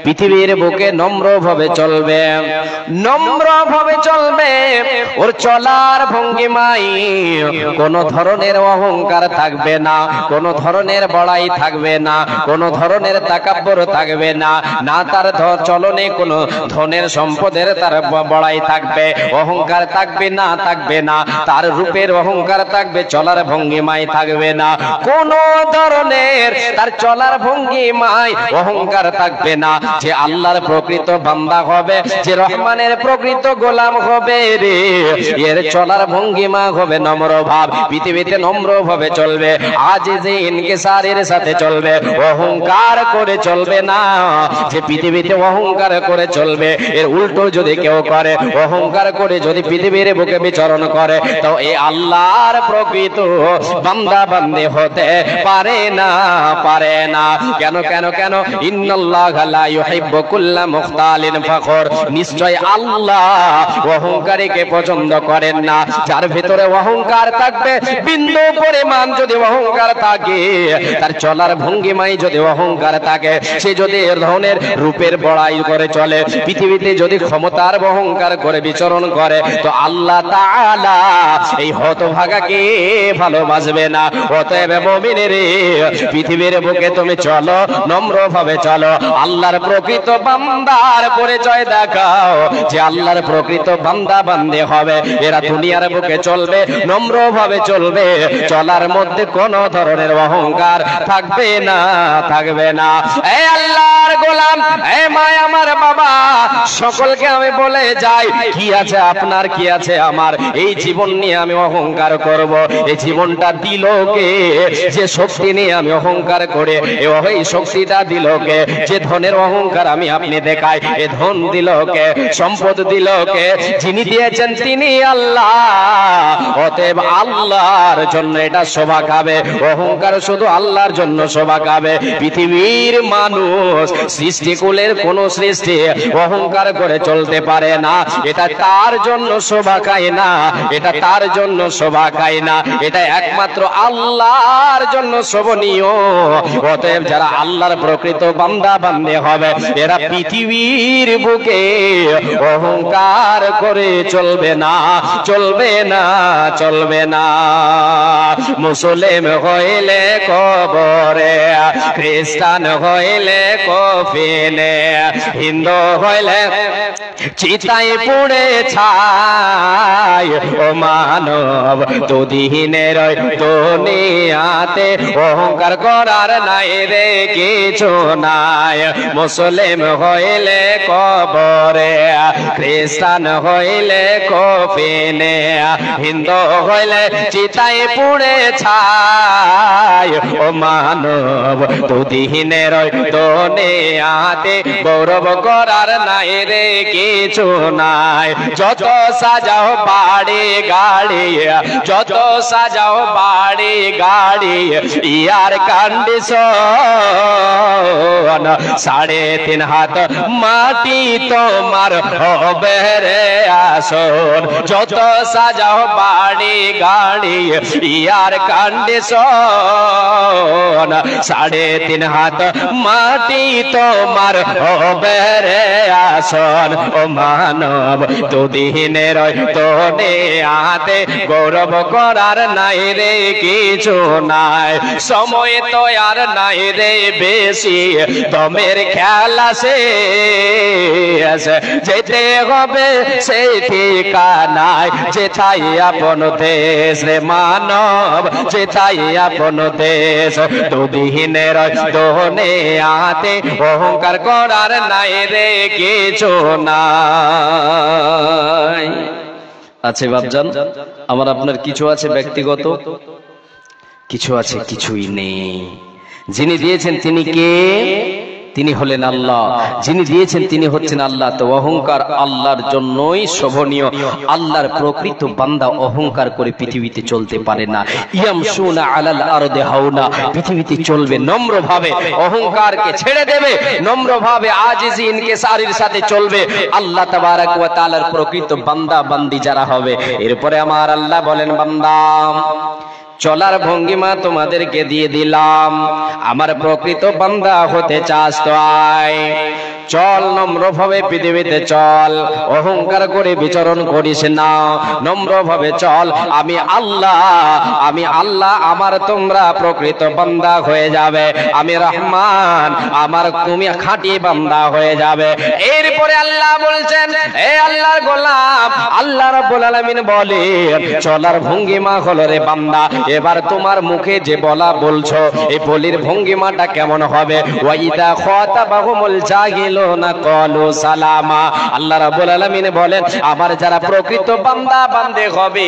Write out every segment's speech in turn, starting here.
পৃথিবীর বুকে নম্রভাবে চলবে, নম্রভাবে চলবে। ওর চলার ভঙ্গিমায় কোনো ধরনের অহংকার থাকবে না, কোনো ধরনের বড়াই থাকবে না, কোনো ধরনের তাকাব্বর থাকবে না, না তার চলনে কোনো ধনের সম্পদের তার বড়াই থাকবে, অহংকার থাকবে না, থাকবে না। তার রূপের অহংকার থাকবে, চলার ভঙ্গিমায় থাকবে না। কোন ধরনের তার চলার ভঙ্গিমায় অহংকার থাকবে না। যে আল্লাহর প্রকৃত বান্দা হবে, যে রহমানের প্রকৃত গোলাম হবে রে, এর চলার ভঙ্গিমা হবে নম্র ভাব। পৃথিবীতে নম্র ভাবে চলবে, আজ যে ইনকিসারের সাথে চলবে, অহংকার করে চলবে না। যে পৃথিবীতে অহংকার করে চলবে, এর উল্টো যদি কেউ করে, অহংকার করে যদি পৃথিবীর বুকে বিচরণ করে, তো এই আল্লাহর প্রকৃত বান্দা বান্দী হতে পারে না, পারে না। কেন কেন কেন? ইন্নাল্লাহা লা ইউহিব্বু কুল্লা মুখতালিন ফখর। নিশ্চয় আল্লাহ অহংকারীকে পছন্দ করেন না। যার ভিতরে অহংকার থাকবে, বিন্দু পরিমাণ যদি অহংকার থাকে, তার চলার ভঙ্গিমায় যদি অহংকার থাকে, সে যদি এর ধরনের রূপের বড়াই করে চলে, পৃথিবীতে যদি ক্ষমতার অহংকার করে বিচরণ করে, তো আল্লাহ তাআলা এই হতভাগাকে ভালোবাসবে না। অতএব মুমিনের, পৃথিবীর বুকে তুমি চলো, নম্রভাবে চলো, আল্লাহর প্রকৃত বান্দার পরিচয় দেখাও। যে আল্লাহর প্রকৃত বান্দা বান্দী হবে, এরা দুনিয়ার বুকে চলবে, নম্রভাবে চলবে, চলার মধ্যে কোন ধরনের অহংকার থাকবে না, থাকবে না। এই আল্লাহর গোলাম, এই মা আমার বাবা, সকলকে আমি বলে যাই, কি আছে আপনার, কি আছে আমার, এই জীবন নিয়ে আমি অহংকার করব। এই জীবনটা দিল কে? যে শক্তি নিয়ে আমি অহংকার করে, এই শক্তিটা দিল কে? যে ধনের অহংকার আমি আপনি দেখাই, এ ধন দিল কে? সম্পদ দিল কে? যিনি দিয়েছেন তিনি আল্লাহ। অতএব আল্লাহর জন্য এটা শোভা খাবে, অহংকার শুধু আল্লাহর জন্য শোভা খাবে। পৃথিবীর মানুষ, সৃষ্টিকুলের কোন সৃষ্টি অহংকার করে চলতে পারে না। এটা তার জন্য শোভা খায় না, এটা তার জন্য শোভা খায় না, এটা একমাত্র আল্লাহর জন্য শোভনীয়। অতএব যারা আল্লাহর প্রকৃত বান্দা বান্দী হবে, এরা পৃথিবীর বুকে অহংকার করে চলবে না, চলবে না, চলবে না। মুসলিম হইলে কবরে, খ্রিস্টান হইলে কফিনে, হিন্দু হইলে চিতায় পুড়ে ছাই। ও মানব, দুদিনের দুনিয়াতে অহংকার করার নাই রে কিছু নাই। মুসলিম হইলে কবরে, খ্রিস্টান হইলে কফিনে, হিন্দু হইলে চিতায় পুড়ে ছাই। ও মানব, দুদিনের দুনিয়াতে গৌরব করার নাই রে কিছু নাই। যত সাজাও বাড়ি গাড়ি, যত সাজাও বাড়ি গাড়ি, ইয়ার কন্ডিশন 3.5 হাত মাটি তোমার হবে রে আসন। যত সাজাও বাড়ি গাড়ি, ইয়ার কন্ডিশন 3.5 হাত মাটি তোমার হবে রে আসন। ও মানব, দুদিনের দুনিয়াতে গৌরব করার নাই রে কিছু নাই। সময় তো আর নাই রে বেশি, দমের খেলা শেষ, যেতে হবে সেই ঠিকানায়, যেথায় আপন দেশ রে মানব, যেথায় আপন দেশ। দুদিনের দুনিয়াতে অহংকার করার নাই রে কিছু নাই। আছে বাপজান আমার, আপনার কিছু আছে ব্যক্তিগত, কিছু আছে কিছুই নেই। যিনি দিয়েছেন তিনি কে? তিনি হলেন আল্লাহ। যিনি দিয়েছেন তিনি হচ্ছেন আল্লাহ। তো অহংকার আল্লাহর জন্যই শোভনীয়। আল্লাহর প্রকৃত বান্দা অহংকার করে পৃথিবীতে চলতে পারে না। ইয়ামশুনা আলাল আরদি হাওনা, পৃথিবীতে চলবে নম্রভাবে, অহংকারকে ছেড়ে দেবে, নম্রভাবে আজিজি ইনকিসারের সাথে চলবে। আল্লাহ তাবারক ওয়া তাআলার প্রকৃত বান্দা বান্দি যারা হবে, এরপরে আমার আল্লাহ বলেন, বান্দা চলার ভঙ্গিমা তোমাদেরকে দিয়ে দিলাম, আমার প্রকৃত বান্দা হতে চাস তো আয়। চল নম্রভাবে পৃথিবীতে চল, অহংকার করে বিচরণ করিস না, নম্রভাবে চল। আমি আল্লাহ আমার তোমরা প্রকৃত বান্দা হয়ে যাবে, আমি রহমান আমার তুমি খাঁটি বান্দা হয়ে যাবে। এরপরে আল্লাহ বলছেন, হে আল্লাহর গোলাম, আল্লাহ রাব্বুল আলামিন বলে চলার ভঙ্গিমা হলো রে বান্দা, এবার তোমার মুখে যে বলা বলছো এই বলির ভঙ্গিমাটা কেমন হবে? ওয়াইদা খাতাবাহুমুল জাহিলুনা ক্বালু সালামা। আল্লাহ রাব্বুল আলামিন বলেন আমার যারা প্রকৃত বান্দা বান্দে হবে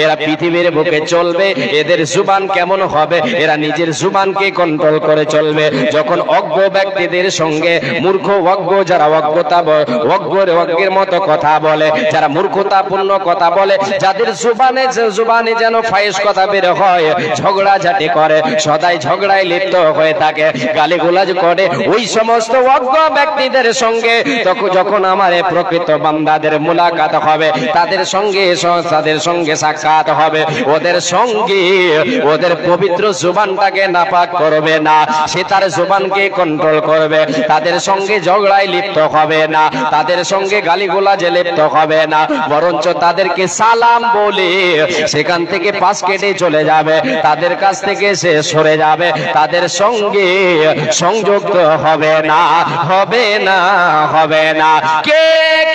এরা পৃথিবীর বুকে চলবে, এদের জুবান কেমন হবে? এরা নিজের জুবানকে কন্ট্রোল করে চলবে। যখন অজ্ঞ ব্যক্তিদের সঙ্গে মূর্খ অজ্ঞ যারা অজ্ঞের মতো কথা বলে, যারা মূর্খতাপূর্ণ কথা বলে, যাদের জুবানে যেন ফাইজ কথা বের হয়, ঝগড়াঝাটি করে, সদাই ঝগড়ায় লিপ্ত হয়ে থাকে, গালিগালাজ করে, ওই সমস্ত অজ্ঞ ব্যক্তিদের সঙ্গে যখন আমার প্রকৃত বান্দাদের মুলাকাত হবে, তাদের সঙ্গে সাক্ষাৎ হবে, ওদের সঙ্গে ওদের পবিত্র জুবানটাকে নাপাক করবে না, সে তার জুবানকে কন্ট্রোল করবে, তাদের সঙ্গে ঝগড়ায় লিপ্ত হবে না, তাদের সঙ্গে গালিগালাজে লিপ্ত হবে না, বরঞ্চ তাদেরকে সালাম বলে সেখান থেকে পাশ কেটে চলে যাবে, তাদের কাছ থেকে সে সরে যাবে, তাদের সঙ্গে সংযুক্ত হবে না। কে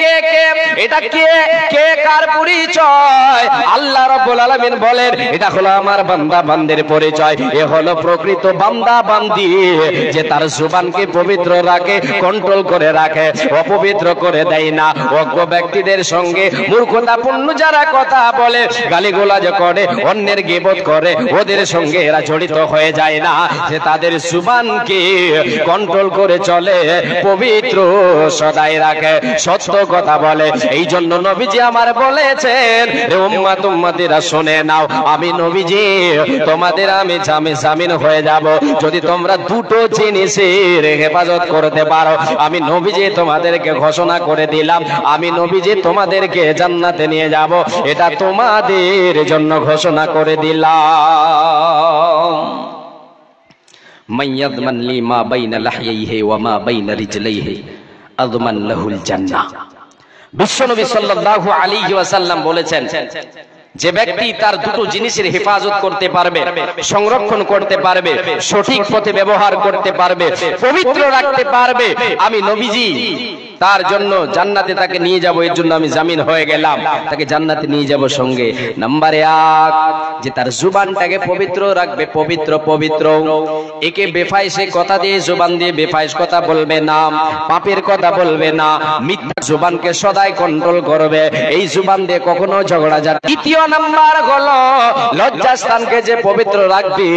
কে কে এটা কে কার পরিচয়? আল্লাহ রাব্বুল আলামিন বলেন এটা হলো আমার বান্দা বান্দির পরিচয়। এ হলো প্রকৃত বান্দা বান্দি যে তার জুবানকে পবিত্র রাখে, কন্ট্রোল করে রাখে, অপবিত্র করে দেয় না। অজ্ঞ ব্যক্তিদের সঙ্গে মূর্খতাপূর্ণ যারা কথা বলে, গালিগালাজ করে, অন্যের গীবত করে, ওদের সঙ্গে এরা জড়িত হয়ে যায় না, যে তাদের জুবানকে কন্ট্রোল করে চলে, পবিত্র সদাই রাখে, সত্য কথা বলে। এই জন্য নবীজি আমার বলেছেন উম্মত উম্মতিরা শুনে নাও, আমি নবীজি তোমাদের আমি জামিন হয়ে যাব যদি তোমরা দুটো জিনিসের হেফাজত করতে পারো। আমি নবীজি তোমাদেরকে ঘোষণা করে দিলাম, আমি নবীজি তোমাদেরকে জান্নাতে নিয়ে যাব, এটা তোমাদের জন্য ঘোষণা করে দিলাম। মাইয়াদমান লি মা বাইনা লাহইহি ওয়া মা বাইনা রিজলাইহি আযমান লাহুল জান্নাহ। বিশ্বনবী সাল্লাল্লাহু আলাইহি ওয়াসাল্লাম বলেছেন যে ব্যক্তি তার দুটো জিনিসের হেফাজত করতে পারবে, সংরক্ষণ করতে পারবে, সঠিক পথে ব্যবহার করতে পারবে, পবিত্র রাখতে পারবে, আমি নবীজি তার জন্য জান্নাতে তাকে নিয়ে যাব, এর জন্য আমি জামিন হয়ে গেলাম, তাকে জান্নাতে নিয়ে যাব সঙ্গে। নম্বরে 1 যে তার জুবানটাকে পবিত্র রাখবে, পবিত্র একে বেফাইসে কথা দিয়ে জুবান দিয়ে বেফাইস কথা বলবে না, পাপের কথা বলবে না, মিথ্যা জুবানকে সদাই কন্ট্রোল করবে, এই জুবান দিয়ে কখনো ঝগড়া যাবে। দ্বিতীয় নাম্বার হলো লজ্জাস্থানকে যে পবিত্র রাখবে,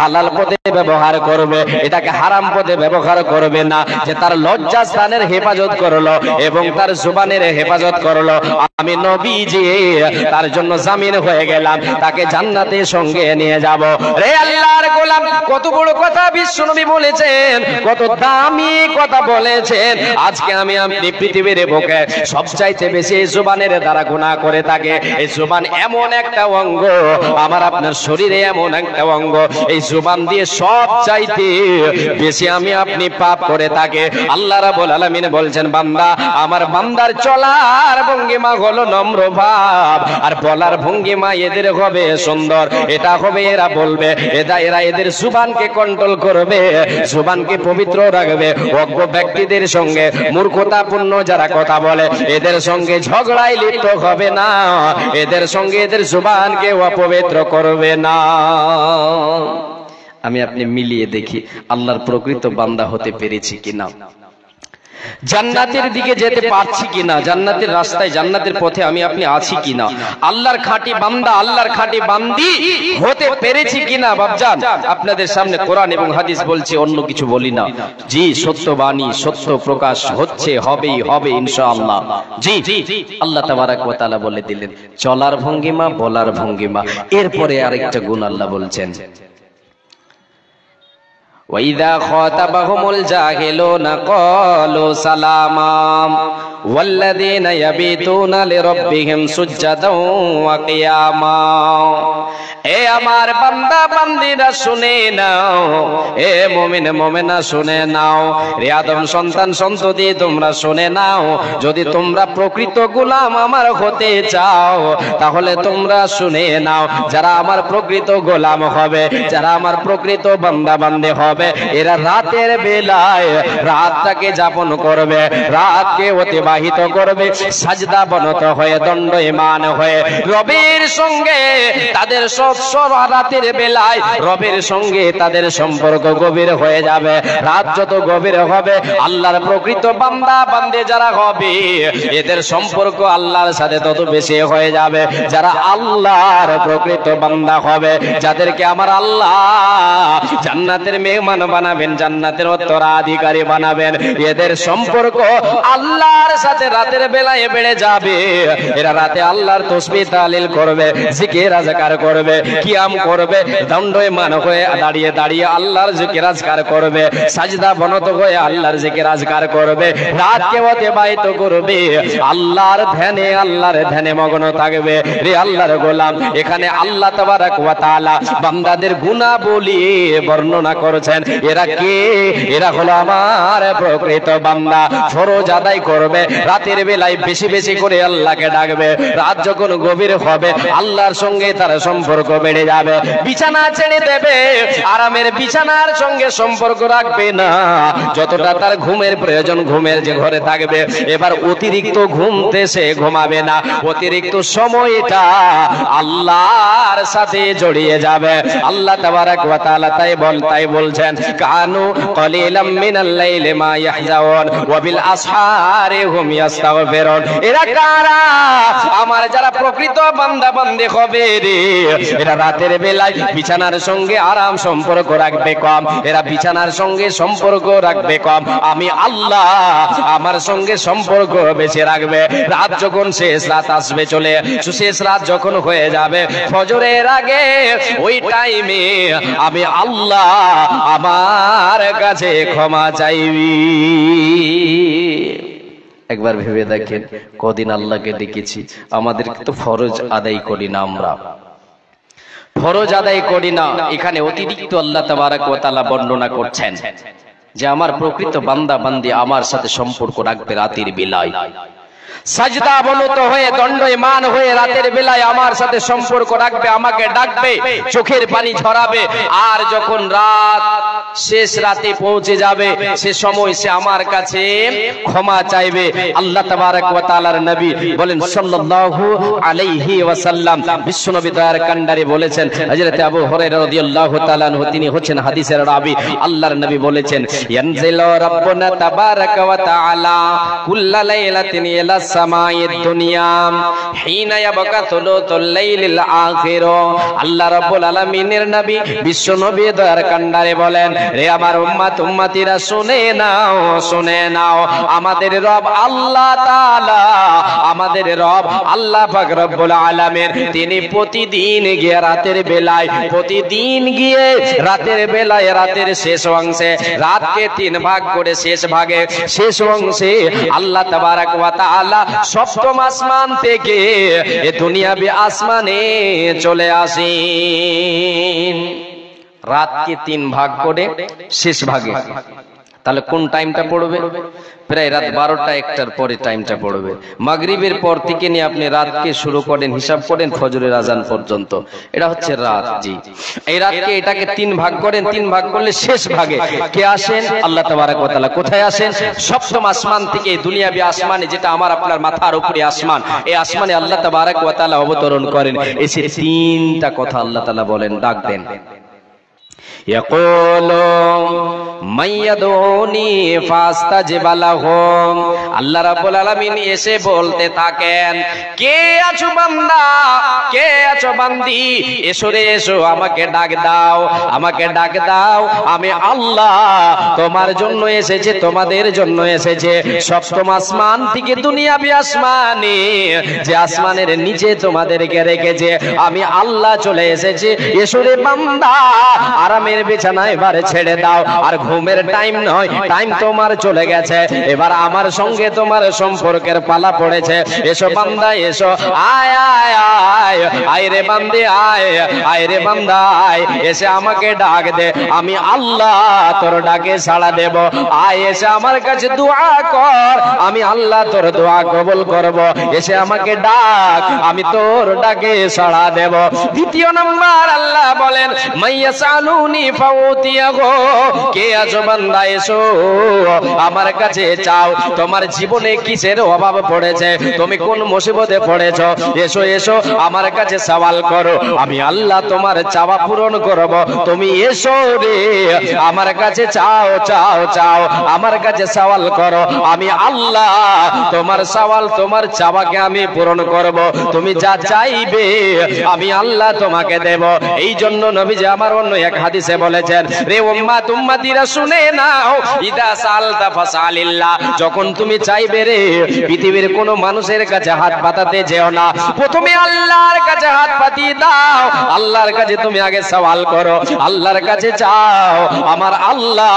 হালাল পথে ব্যবহার করবে, এটাকে হারাম পথে ব্যবহার করবে না, যে তার লজ্জাস্থানের হেফাজত করলো এবং তার জুবানের হেফাজত করলো, আমি নবীজি তার জন্য জামিন হয়ে গেলাম, তাকে জান্নাতে সঙ্গে নিয়ে যাব। রে আল্লাহর গোলাম, কত বড় কথা বিশ্বনবী বলেছেন, কত দামি কথা বলেছেন। আজকে আমি আপনি পৃথিবীর বুকে সবচাইতে বেশি জুবানের দ্বারা গুনাহ করে থাকে। এই জুবান এমন একটা অঙ্গ, আমার আপনার শরীরে এমন একটা অঙ্গ, এই জুবান দিয়ে সবচাইতে বেশি আমি আপনি পাপ করে থাকে। আল্লাহ রাব্বুল আলামিন বলছেন বান্দা, আমার বান্দার চলার ভঙ্গিমা হলো নম্র ভাব, আর বলার ভঙ্গিমা এদের হবে সুন্দর। এটা হবে এরা বলবে, এরা এদের জুবানকে কন্ট্রোল করবে, জুবানকে পবিত্র রাখবে, অজ্ঞ ব্যক্তিদের সঙ্গে মূর্খতাপূর্ণ যারা কথা বলে এদের সঙ্গে ঝগড়ায় লিপ্ত হবে না, এদের সঙ্গে এদের জুবানকে অপবিত্র করবে না। আমি আপনি মিলিয়ে দেখি আল্লাহর প্রকৃত বান্দা হতে পেরেছি কিনা, জান্নাতের দিকে যেতে পারছি কিনা, জান্নাতের রাস্তায় জান্নাতের পথে আমি আপনি আছি কিনা, আল্লাহর খাঁটি বান্দা আল্লাহর খাঁটি বান্দি হতে পেরেছি কিনা। বাপজান, আপনাদের সামনে কোরআন এবং হাদিস বলছে, অন্য কিছু বলি না। জি, সত্য বাণী সত্য প্রকাশ হচ্ছে, হবেই হবে ইনশাআল্লাহ। জি, আল্লাহ তাবারক ওয়া তাআলা বলে দিলেন চলার ভঙ্গিমা, বলার ভঙ্গিমা। এরপরে আরেকটা গুণ আল্লাহ বলছেন, وَإِذَا خَاطَبَهُمُ الْجَاهِلُونَ قَالُوا سَلَامًا وَالَّذِينَ يَبِيتُونَ لِرَبِّهِمْ سُجَّدًا وَقِيَامًا। এ আমার বান্দা বান্দিরা শুনে নাও, এ মুমিন মুমিনা শুনে নাও, রে আদম সন্তান সন্ততি তোমরা শুনে নাও, যদি তোমরা প্রকৃত গোলাম আমার হতে চাও তাহলে তোমরা শুনে নাও, যারা আমার প্রকৃত গোলাম হবে, যারা আমার প্রকৃত বান্দা বান্দে হবে, এরা রাতের বেলায় রাতটাকে যাপন করবে, রাতকে অতিবাহিত করবে সাজদা বনত হয়ে, দণ্ডায়মান হয়ে রবের সঙ্গে তাদের সব রাতের বেলায় রবের সঙ্গে তাদের সম্পর্ক গভীর হয়ে যাবে। রাত যত গভীর হবে আল্লাহর প্রকৃত বান্দা বান্দে যারা হবে এদের সম্পর্ক আল্লাহর সাথে তত বেশি হয়ে যাবে। যারা আল্লাহর প্রকৃত বান্দা হবে, যাদেরকে আমার আল্লাহ জান্নাতের মেহমান বানাবেন, জান্নাতের উত্তরাধিকারী বানাবেন, এদের সম্পর্ক আল্লাহর সাথে রাতের বেলায় বেড়ে যাবে। এরা রাতে আল্লাহর তাসবিহ তাহলিল করবে, জিকির আজকার করবে, কিয়াম করবে, দণ্ডায়মান হয়ে দাঁড়িয়ে দাঁড়িয়ে আল্লাহর জিকির আজকার করবে, সাজদা বনত হয়ে আল্লাহর জিকির আজকার করবে, রাতকে অতিবাহিত করবে আল্লাহর ধ্যানে মগ্ন থাকবে। রে আল্লাহর গোলাম, এখানে আল্লাহ তাবারক ওয়া তাআলা বান্দাদের গুণাবলী বর্ণনা করেছেন। এরা কে? এরা হলো আমার প্রকৃত বান্দা। ফরজ আদায় করবে, রাতের বেলায় বেশি বেশি করে আল্লাহকে ডাকবে, রাত যখন গভীর হবে আল্লাহর সঙ্গে তার সম্পর্ক বেড়ে যাবে, বিছানা ছেড়ে দেবে, আরামের বিছানার সঙ্গে সম্পর্ক রাখবে না, যতটা তার ঘুমের প্রয়োজন ঘুমের যে ঘরে থাকবে। এবার অতিরিক্ত ঘুমতে সে ঘুমাবে না, অতিরিক্ত সময়টা আল্লাহর সাথে জড়িয়ে যাবে। আল্লাহ তাবারক ওয়া তাআলা তাই বলছেন, কানু কলিলাম মিনাল লাইলি মা ইয়াহজাউন ওয়া বিল আসহারি হুম ইস্তাগফিরুন। এরা কারা? আমার যারা প্রকৃত বান্দা বান্দে হবে রে, এরা রাতের বেলায় বিছানার সঙ্গে আরাম সম্পর্ক রাখবে কম, এরা বিছানার সঙ্গে সম্পর্ক রাখবে কম, আমি আল্লাহ আমার সঙ্গে সম্পর্ক বেশি রাখবে। রাত যখন শেষ রাত আসবে চলে, শেষ রাত যখন হয়ে যাবে ফজরের আগে, ওই টাইমে আমি আল্লাহ আমার কাছে ক্ষমা চাইবি। একবার ভেবে দেখেন, কদিন আল্লাহকে ডেকেছি, আমাদেরকে তো ফরজ আদায় করি না, আমরা ফরজ আদায় করি না। এখানে অতিরিক্ত আল্লাহ তাবারক ওয়া তাআলা বর্ণনা করছেন যে আমার প্রকৃত বান্দা বান্দি আমার সাথে সম্পর্ক রাখবে রাতের বেলায়, সাজদা অবনত হয়ে দণ্ডায়মান হয়ে রাতের বেলায় আমার সাথে সম্পর্ক রাখবে, আমাকে ডাকবে, চোখের পানি ঝরাবে, আর যখন রাত শেষ রাতে পৌঁছে যাবে সে সময় সে আমার কাছে ক্ষমা চাইবে। আল্লাহ তাবারক ওয়া তাআলার নবী বলেন সাল্লাল্লাহু আলাইহি ওয়াসাল্লাম, বিশ্বনবী দয়ার কান্ডারি বলেছেন, হযরত আবু হুরায়রা রাদিয়াল্লাহু তাআলা আনহু তিনি হচ্ছেন হাদিসের রাবী, আল্লাহর নবী বলেছেন, ইয়ানজিলু রাব্বুনা তাবারাকা ওয়া তাআলা কুল্লা লাইলাতিন ইলা সামাইদ দুনিয়া হিনা ইয়াবকা তুলুতুল লাইলিল আখির। আল্লাহ রাব্বুল আলামিনের নবী বিশ্বনবী দয়ার কান্ডারি বলেন, রে আমার উম্মত উম্মতিরা শুনে নাও, শুনে নাও, আমাদের রব আল্লাহ তাআলা, আমাদের রব আল্লাহ পাক রব্বুল আলামিন তিনি প্রতিদিন গিয়ে রাতের বেলায়, প্রতিদিন গিয়ে রাতের বেলায় রাতের শেষ অংশে, রাতকে তিন ভাগ করে শেষ ভাগে শেষ অংশে আল্লাহ তাবারক ওয়া তাআলা সপ্তম আসমান থেকে এ দুনিয়াবি আসমানে চলে আসেন। রাতকে তিন ভাগ করে শেষ ভাগে, তাহলে কোন টাইমটা পড়বে? প্রায় রাত 12টা 1টার পরে টাইমটা পড়বে। মাগরিবের পর থেকে নিয়ে আপনি রাতকে শুরু করেন, হিসাব করেন ফজরের আজান পর্যন্ত, এটা হচ্ছে রাত। জি, এই রাতকে এটাকে তিন ভাগ করেন, তিন ভাগ করলে শেষ ভাগে কে আসেন? আল্লাহ তাবারক ওয়া তাআলা। কোথায় আসেন? সপ্তম আসমান থেকে, দুনিয়াবি আসমানে, যেটা আমার আপনার মাথার উপরে আসমান, এই আসমানে আল্লাহ তাবারক ওয়া তাআলা অবতরণ করেন। এসে তিনটা কথা আল্লাহ তাআলা বলেন, ডাক দেন, ইয়াকুলু মাইয়াদুনি ফাস্তাজিব লাহুম। আল্লাহ রাব্বুল আলামিন এসে বলতে থাকেন, কে আছো বান্দা, কে আছো বান্দি, এসো রে এসো, আমাকে ডাক দাও, আমাকে ডাক দাও, আমি আল্লাহ তোমার জন্য এসেছে, তোমাদের জন্য এসেছে। সপ্তম আসমান থেকে দুনিয়াবি আসমানে, যে আসমানের নিচে তোমাদেরকে রেখেছে, আমি আল্লাহ চলে এসেছি। এসো রে বান্দা, আরামে মায়ের বিছানা এবারে ছেড়ে দাও। আর ঘুমের টাইম নয়, টাইম তোমার চলে গেছে, এবার আমার সঙ্গে তোমার সম্পর্কের পালা পড়েছে। এসো বান্দা এসো, আয় আয় আয়, আয় রে বান্দে আয়, আয় রে বান্দা আয়, এসে আমাকে ডাক দে, আমি আল্লাহ তোর ডাকে সাড়া দেব। আয় এসে আমার কাছে দোয়া কর, আমি আল্লাহ তোর দোয়া কবুল করব। এসে আমাকে ডাক, আমি তোর ডাকে সাড়া দেব। দ্বিতীয় নাম্বার আল্লাহ বলেন, মাইয়াসালুনি ফাউতিয়াহু, কে আছো বান্দা এসো আমার কাছে চাও। তোমার জীবনে কিসের অভাব পড়েছে, তুমি কোন মুসিবতে পড়েছো, এসো এসো আমার কাছে সওয়াল করো, আমি আল্লাহ তোমার চাওয়া পূরণ করব। তুমি এসো রে আমার কাছে চাও চাও চাও, আমার কাছে সওয়াল করো, আমি আল্লাহ তোমার সওয়াল তোমার চাওয়াকে আমি পূরণ করব। তুমি যা চাইবে আমি আল্লাহ তোমাকে দেব। এই জন্য নবীজি আমার অন্য এক হাদিসে বলেছেন, রে উম্মাত উম্মতিরা শুনে নাও, ইদা সালতা ফাসালিল্লাহ, যখন তুমি চাইবে রে পৃথিবীর কোন মানুষের কাছে হাত পাতাতে যেও না, প্রথমে আল্লাহর কাছে হাত পাতিয়ে দাও। আল্লাহর কাছে তুমি আগে সওয়াল করো, আল্লাহর কাছে চাও। আমার আল্লাহ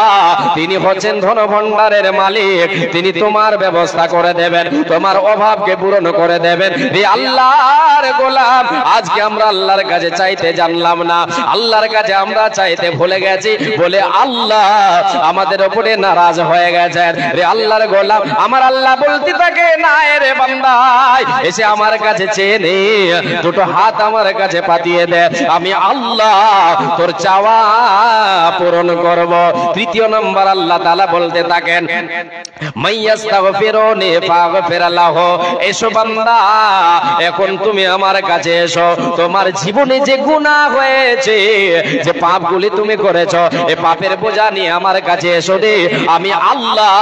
তিনি হচ্ছেন ধন ভান্ডারের মালিক, তিনি তোমার ব্যবস্থা করে দেবেন, তোমার অভাবকে পূরণ করে দেবেন। রে আল্লাহর গোলাম, আজকে আমরা আল্লাহর কাছে চাইতে জানলাম না, আল্লাহর কাছে আমরা চাইতে ভুলে গেছি বলে আল্লাহ আমাদের উপরে নারাজ হয়ে গেছেন। রে আল্লাহর গোলাম, আমার আল্লাহ বলতে থাকে, না রে বান্দা এসে আমার কাছে চেয়ে নে, দুটো হাত আমার কাছে পাতিয়ে দে, আমি আল্লাহ তোর চাওয়া পূরণ করব। তৃতীয় নম্বর আল্লাহ তাআলা বলতে থাকেন, মাইয়াস্তাগফিরুনি ফাগফির লাহু, এসো বান্দা এখন তুমি আমার কাছে এসো, তোমার জীবনে যে গুনাহ হয়েছে, যে পাপগুলি তুমি করেছো, এই পাপের বোঝা নিয়ে আমার কাছে এসো রে, আমি আল্লাহ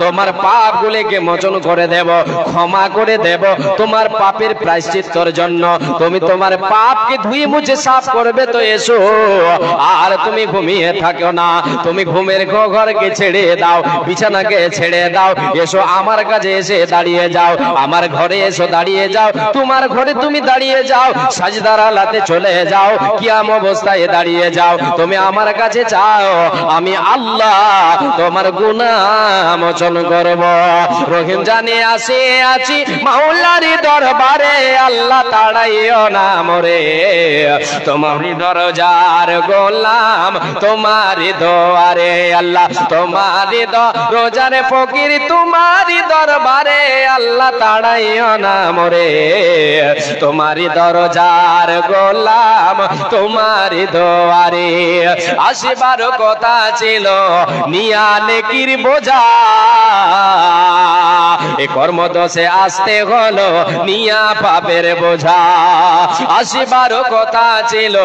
তোমার পাপগুলিকে মোচন করে দেব, ক্ষমা করে দেব। তোমার পাপের প্রায়শ্চিত্তর জন্য তুমি তোমার পাপকে ধুয়ে মুছে সাফ করবে, তো এসো। আর তুমি ঘুমিয়ে থাকো না, তুমি ঘুমের ঘরকে ছেড়ে দাও, বিছানাকে ছেড়ে দাও, এসো আমার কাছে এসে দাঁড়িয়ে যাও, আমার ঘরে এসো দাঁড়িয়ে যাও, তোমার ঘরে তুমি দাঁড়িয়ে যাও, সাজদার হালাতে চলে যাও, কিয়াম অবস্থায় দাঁড়িয়ে যাও, তুমি আমার কাছে চাও, আমি আল্লাহ তোমার গুনাহ মোচন করব। রহিম জানে আসে আছি মাওলার দরবারে, আল্লাহ তাড়াইও না মরে, তোমারই দরজার গোলাম তোমারই দোয়ারে, আল্লাহ তোমারই দরজার ফকির তোমারই দরবারে, আল্লাহ তাড়াইও না মরে, তোমারই দরজার গোলাম তোমারই দোয়ারে। আসিবার কথা ছিল নিয়া নেকির বোঝা, এ কর্মদোষে আসতে হলো নিয়া পাপের বোঝা। আসিবার কথা ছিল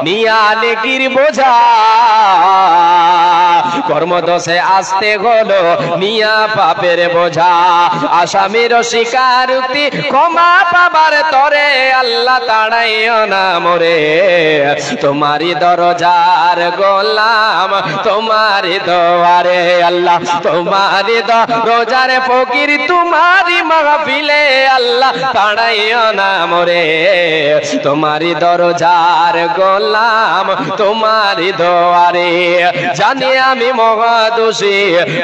নিয়া নেকির বোঝা, কর্মদোষে আসতে হলো নিয়া পাপের বোঝা। আসামির স্বীকারোক্তি ক্ষমা পাবার তরে, আল্লাহ তাড়াইও না মরে, তোমারই দরজার গোলাম তোমারই দোয়ারে, আল্লাহ তোমারই দরজার ফকির তোমারই মাহফিলে, আল্লাহ তাড়াইও না মরে, তোমারই দরজার গোলাম তোমারই দোয়ারে। জানি আমি মহাদোষী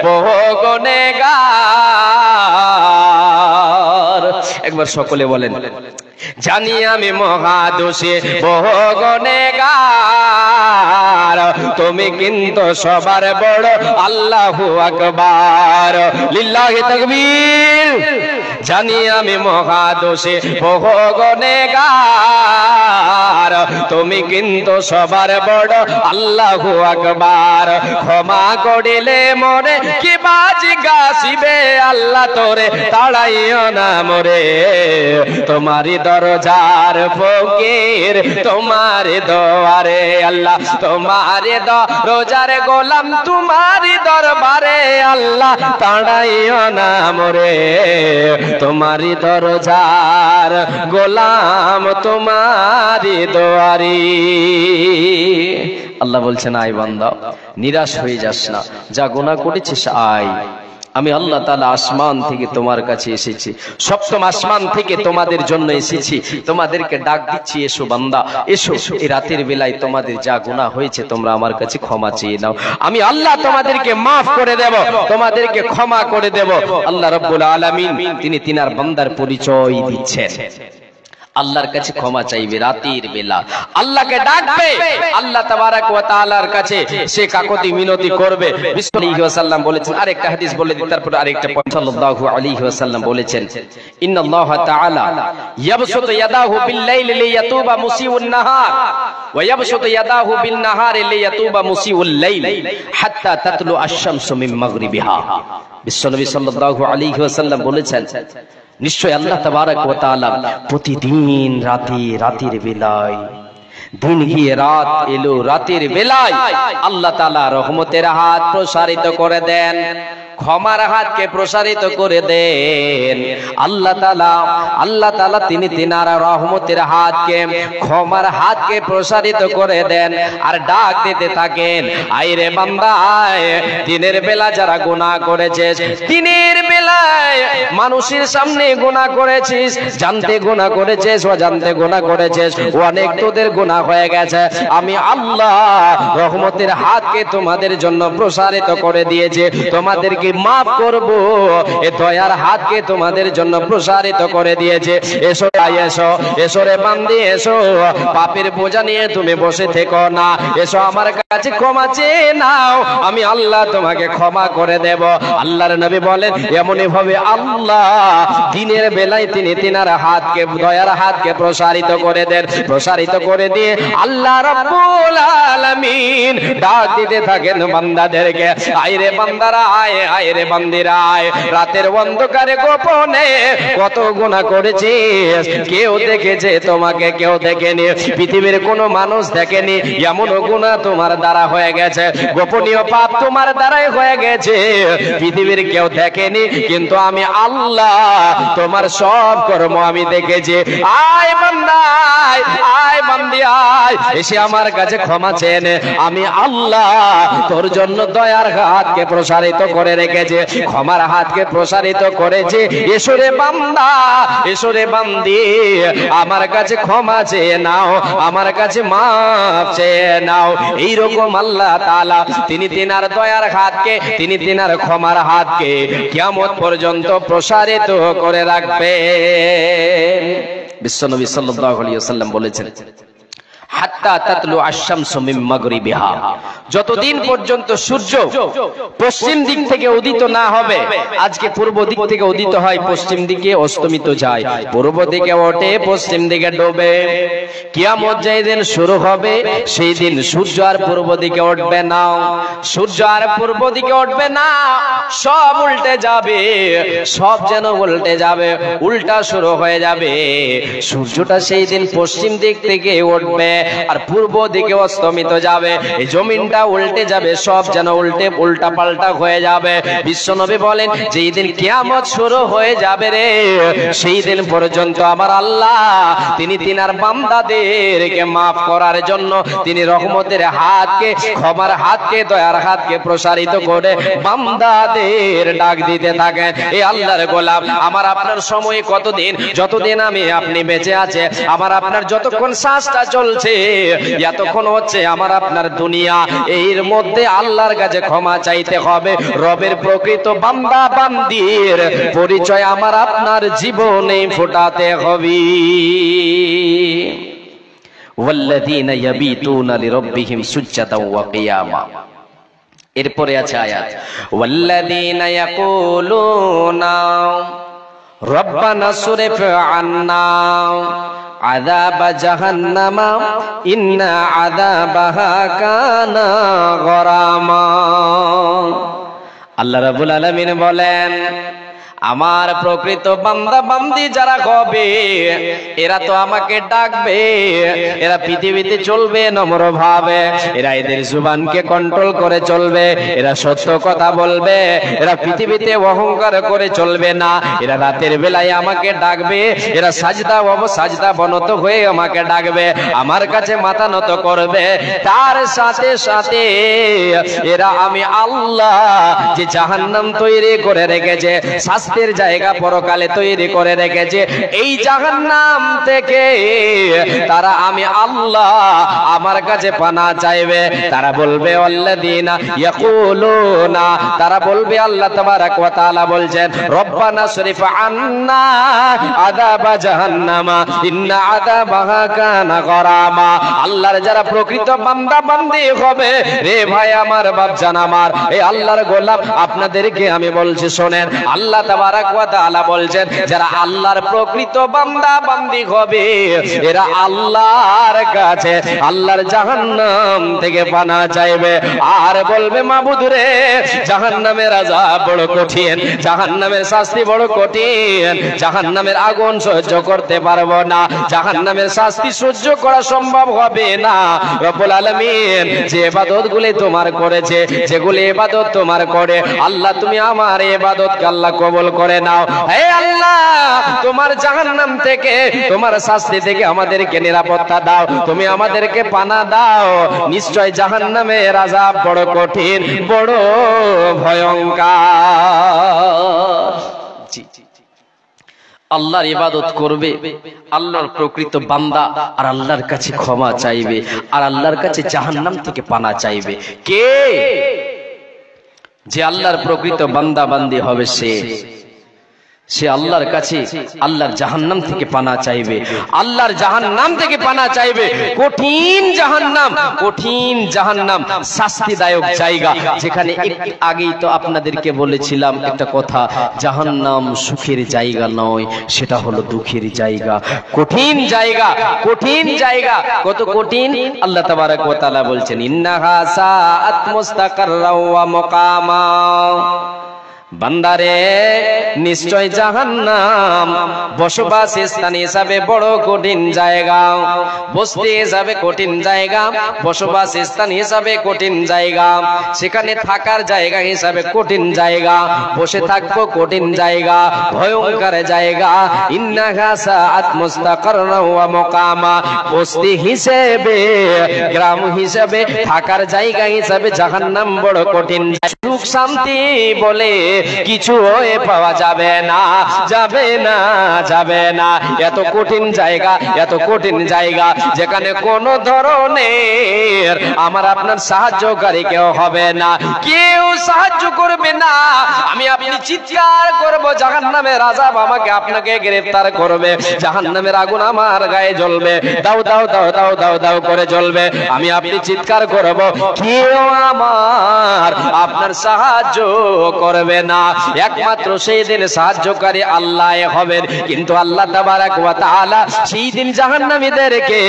বহু গুনেহগার, একবার সকলে বলেন, জানি আমি মহাদোষী বহু গুনেহগার, তুমি কিন্তু সবার বড় আল্লাহু আকবার, লিল্লাহি তাকবীর। জানি আমি মহাদোষী বহু গুনেহগার, তুমি কিন্তু সবার বড় আল্লাহু আকবার, ক্ষমা করিলে মনে কি বাজি গাছিবে, আল্লাহ তোরে তাড়াইও না মরে, তোমারই দরজার ফকির তোমারই দোয়ারে, আল্লাহ তোমারই দরজার গোলাম তোমারই দরবারে, আল্লাহ তাড়াইও না মরে, তোমারই দরজার গোলাম তোমারই দোয়ারি। আল্লাহ বলছেন, আয় বান্দা নিরাশ হয়ে যাস না, যা গুনাহ করেছিস আয়, আমি আল্লাহ তাআলা আসমান থেকে তোমার কাছে এসেছি, সপ্তম আসমান থেকে তোমাদের জন্য এসেছি, তোমাদেরকে ডাক দিচ্ছি, এসো বান্দা এসো, এই রাতের বেলায় তোমাদের যা গুনাহ হয়েছে তোমরা আমার কাছে ক্ষমা চেয়ে নাও, আমি আল্লাহ তোমাদেরকে মাফ করে দেব, তোমাদেরকে ক্ষমা করে দেব। আল্লাহ রাব্বুল আলামিন তিনি তিনার বান্দার পরিচয় দিচ্ছেন। আল্লাহর কাছে ক্ষমা চাইবে রাতের বেলা, আল্লাহকে ডাকবে, আল্লাহ তাবারাক ওয়া তাআলার কাছে সে কাকুতি মিনতি করবে। বিশ্বনবী সাল্লাল্লাহু আলাইহি ওয়াসাল্লাম বলেছেন, আরেকটা হাদিস বলে দিই তারপর আরেকটা পয়েন্ট। সাল্লাল্লাহু আলাইহি ওয়াসাল্লাম বলেছেন, ইন্নাল্লাহ তাআলা ইয়াবসুতু ইয়াদাহু বিল-লাইলি লিয়াতুবা মুসিউন নাহার ওয়া ইয়াবসুতু ইয়াদাহু বিন-নাহারি লিয়াতুবা মুসিউল লাইল হাত্তা তাতলু আশ-শামসু মিন মাগরিবিহা। বিশ্বনবী সাল্লাল্লাহু আলাইহি ওয়াসাল্লাম বলেছেন, নিশ্চয় আল্লাহ তাবারাক ওয়া তাআলা প্রতিদিন রাতের বেলায়, দিন গিয়ে রাত এলো, রাতের বেলায় আল্লাহ তাআলা রহমতের হাত প্রসারিত করে দেন, ক্ষমার হাতকে প্রসারিত করে দেন। আল্লাহ তাআলা তিনি তিনার রহমতের হাতকে, ক্ষমার হাতকে প্রসারিত করে দেন আর ডাক দিতে থাকেন, আইরে বান্দা আয়, দিনের বেলা যারা গুনাহ করেছিস, দিনের বেলায় মানুষের সামনে গুনাহ করেছিস, জানতে গুনাহ করেছিস, অজান্তে গুনাহ করেছিস, অনেক তোদের গুনাহ হয়ে গেছে, আমি আল্লাহ রহমতের হাতকে তোমাদের জন্য প্রসারিত করে দিয়েছি, তোমাদেরকে মাফ করব, এ দয়ার হাতকে তোমাদের জন্য প্রসারিত করে দিয়েছে। এসো এসো এসো রে বান্দি এসো, পাপের বোঝা নিয়ে তুমি বসে থেকো না, এসো আমার কাছে ক্ষমা চেয়ে নাও, আমি আল্লাহ তোমাকে ক্ষমা করে দেব। আল্লাহর নবী বলেন, এমনই ভাবে আল্লাহ দিনের বেলায় তিনি তিনার হাতকে, দয়ার হাতকে প্রসারিত করে দেন, প্রসারিত করে দিয়ে আল্লাহ রাব্বুল আলামিন ডাক দিতে থাকেন বান্দাদেরকে, আইরে বান্দারা আয়, আইরে বান্দিরা আয়, রাতের অন্ধকারে গোপনে কত গুনাহ করেছিস, কেউ দেখেছে তোমাকে, কেউ দেখেনি, পৃথিবীর কোনো মানুষ দেখেনি, এমন গুনাহ তোমার দ্বারা হয়ে গেছে, গোপনীয় পাপ তোমার দ্বারাই হয়ে গেছে, পৃথিবীর কেউ দেখেনি, কিন্তু আমি আল্লাহ তোমার সব কর্ম আমি দেখেছি। আয় বান্দা আয়, আয় বান্দি আয়, এসে আমার কাছে ক্ষমা চেয়ে নে, আমি আল্লাহ তোর জন্য দয়ার হাতকে প্রসারিত করে রেখেছে, ক্ষমার হাতকে প্রসারিত করেছে। এসো রে বান্দা, এসো রে বান্দি, আমার কাছে ক্ষমা চেয়ে নাও, আমার কাছে মাফ চেয়ে নাও। এইরকম আল্লাহ তাআলা তিনি তিনার দয়ার হাতকে, তিনি তিনার ক্ষমার হাতকে কিয়ামত পর্যন্ত প্রসারিত করে রাখবেন। বিশ্বনবী সাল্লাল্লাহু আলাইহি ওয়াসাল্লাম বলেছেন, হাত্তা তাতলু আশ-শামসু মিন মাগরিবিহা, যতদিন পর্যন্ত সূর্য পশ্চিম দিক থেকে উদিত না হবে, আজকে পূর্ব দিক থেকে উদিত হয়, পশ্চিম দিকে অস্তমিত যায়, পূর্ব দিকে ওঠে, পশ্চিম দিকে ডোবে, কিয়ামত যেই দিন শুরু হবে সেই দিন সূর্য আর পূর্ব দিকে উঠবে না, সূর্য আর পূর্ব দিকে উঠবে না, সব উল্টে যাবে, সব যেন উল্টে যাবে, উল্টা শুরু হয়ে যাবে, সূর্যটা সেই দিন পশ্চিম দিক থেকে উঠবে আর পূর্ব দিকে অস্তমিত যাবে, এই জমিনটা উল্টে যাবে, সব যেন উল্টা পাল্টা হয়ে যাবে। বিশ্বনবী বলেন, যেই দিন কিয়ামত শুরু হয়ে যাবে রে, সেই দিন পর্যন্ত আমার আল্লাহ তিনি তিনার বান্দাদেরকে মাফ করার জন্য তিনি রহমতের হাতকে, ক্ষমার হাতকে, দয়ার হাতকে প্রসারিত করে বান্দাদের ডাক দিতে থাকেন। এই আল্লাহর গোলাম, আমার আপনার সময় কতদিন, যতদিন আমি আপনি বেঁচে আছে, আমার আপনার যতক্ষণ শ্বাসটা চলছে, এতক্ষণ হচ্ছে আমার আপনার দুনিয়া, এর মধ্যে আল্লাহর কাছে ক্ষমা চাইতে হবে, রবের প্রকৃত বান্দা বান্দির পরিচয় আমার আপনার জীবনে ফোটাতে হবে। ওয়াল্লাযীনা ইয়াবিতুনা লিরাব্বিহিম সুজদান ওয়া কিয়ামা, এরপরে আছে আয়াত, ওয়াল্লাযীনা ইয়াকুলুনা রব্বানা সরিফ আন্না আযাবা জাহান্নামা ইন্না আযাবাহা কানা গরামা। আল্লাহ রাব্বুল আলামিন বলেন, আমার প্রকৃত বান্দা বান্দি যারা হবে এরা তো আমাকে ডাকবে, এরা পৃথিবীতে চলবে নম্র ভাবে, এরা এদের জুবানকে কন্ট্রোল করে চলবে, এরা সত্য কথা বলবে, এরা পৃথিবীতে অহংকার করে চলবে না, এরা রাতের বেলায় আমাকে ডাকবে, এরা সাজদা বনত হয়ে আমাকে ডাকবে, আমার কাছে মাথা নত করবে। তার সাথে সাথে এরা আমি আল্লাহ যে জাহান্নাম তৈরি করে রেখেছে, শাস্তির জায়গা পরকালে তৈরি করে রেখেছে, এই জাহান্নাম থেকে তারা আমি আল্লাহ আমার কাছে পানা চাইবে। তারা বলবে আল্লাযীনা ইয়াকুলুনা, তারা বলবে আল্লাহ তাবারাক ওয়া তাআলা বলছেন রব্বানা শরীফ আন্না আযাবা জাহান্নামা ইন্না আযাবাহা কানা গরামা। আল্লাহর যারা প্রকৃত বান্দা বান্দি হবে, রে ভাই আমার বাপজান আমার, এই আল্লাহর গোলাম আপনাদেরকে আমি বলছি শোনেন, আল্লাহ তাবারাক ওয়া তাআলা বলছেন যারা আল্লাহর প্রকৃত বান্দা বান্দি হবে এরা আল্লাহর কাছে আল্লাহর জাহান্নাম থেকে পানা চাইবে আর বলবে মাবুদ রে জাহান্নামের আযাব বড় কঠিন, জাহান্নামের শাস্তি বড় কঠিন, জাহান্নামের আগুন সহ্য করতে পারবো না, জাহান্নামের শাস্তি সহ্য করা সম্ভব হবে না। রব্বুল আলামিন যে ইবাদতগুলি তোমার করেছে, যেগুলি ইবাদত তোমার করে আল্লাহ, তুমি আমার ইবাদতকে আল্লাহ কবুল করে নাও। হে আল্লাহ, তোমার জাহান্নাম থেকে, তোমার শাস্তি থেকে আমাদেরকে নিরাপত্তা দাও, তুমি আমাদেরকে পানা দাও। নিশ্চয় জাহান্নামের আযাব বড় কঠিন, বড় ভয়ঙ্কর। জি আল্লাহর ইবাদত করবে, আল্লাহর প্রকৃত বান্দা, আর আল্লাহর কাছে ক্ষমা চাইবে, আর আল্লাহর কাছে জাহান্নাম থেকে পানা চাইবে। কে যে আল্লাহর প্রকৃত বান্দা বান্দি হবে সে আল্লাহর কাছে আল্লাহর জাহান্নাম থেকে পানা চাইবে, আল্লাহর জাহান্নাম থেকে পানা চাইবে। কঠিন জাহান্নাম শাস্তিদায়ক জায়গা, যেখানে একটু আগেই তো আপনাদেরকে বলেছিলাম একটা কথা, জাহান্নাম সুখের জায়গা নয়, সেটা হলো দুঃখের জায়গা, কঠিন জায়গা। কত কঠিন আল্লাহ তাবারাক ওয়া তাআলা বলছেন ইন্নাহা সাআত মুস্তাকাররা ওয়া মুকামা। বান্দারে নিশ্চয় জাহান্নাম বসবাস স্থান হিসাবে বড় কঠিন জায়গা, বসতি হিসাবে কঠিন জায়গা, বসবাস স্থান হিসাবে কঠিন জায়গা, সেখানে থাকার জায়গা হিসাবে কঠিন জায়গা, বসে থাকবো কঠিন জায়গা, ভয়ঙ্কর জায়গা। ইন্নাহা সাআত মুস্তাকাররা ওয়া মুকামা, বসতি হিসেবে, গ্রাম হিসেবে, থাকার জায়গা হিসাবে জাহান্নাম বড় কঠিন। সুখ শান্তি বলে কিছু পাওয়া যাবে না, এত কঠিন জায়গা, যেখানে কোন ধরনের আমার আপনার সাহায্যকারী কেউ হবে না, কেউ সাহায্য করবে না। আমি আপনি চিৎকার করব, জাহান্নামের আযাব আমাকে আপনাকে গ্রেফতার করবে, জাহান্নামের আগুন আমার গায়ে জ্বলবে, দাও দাও দাও দাও দাও দাও করে জ্বলবে। আমি আপনি চিৎকার করব, কেউ আমার আপনার সাহায্য করবে না। একমাত্র সেই দিন সাহায্যকারী আল্লাহ হবেন। কিন্তু আল্লাহ তাবারাক ওয়া তাআলা সেই দিন জাহান্নামীদেরকে,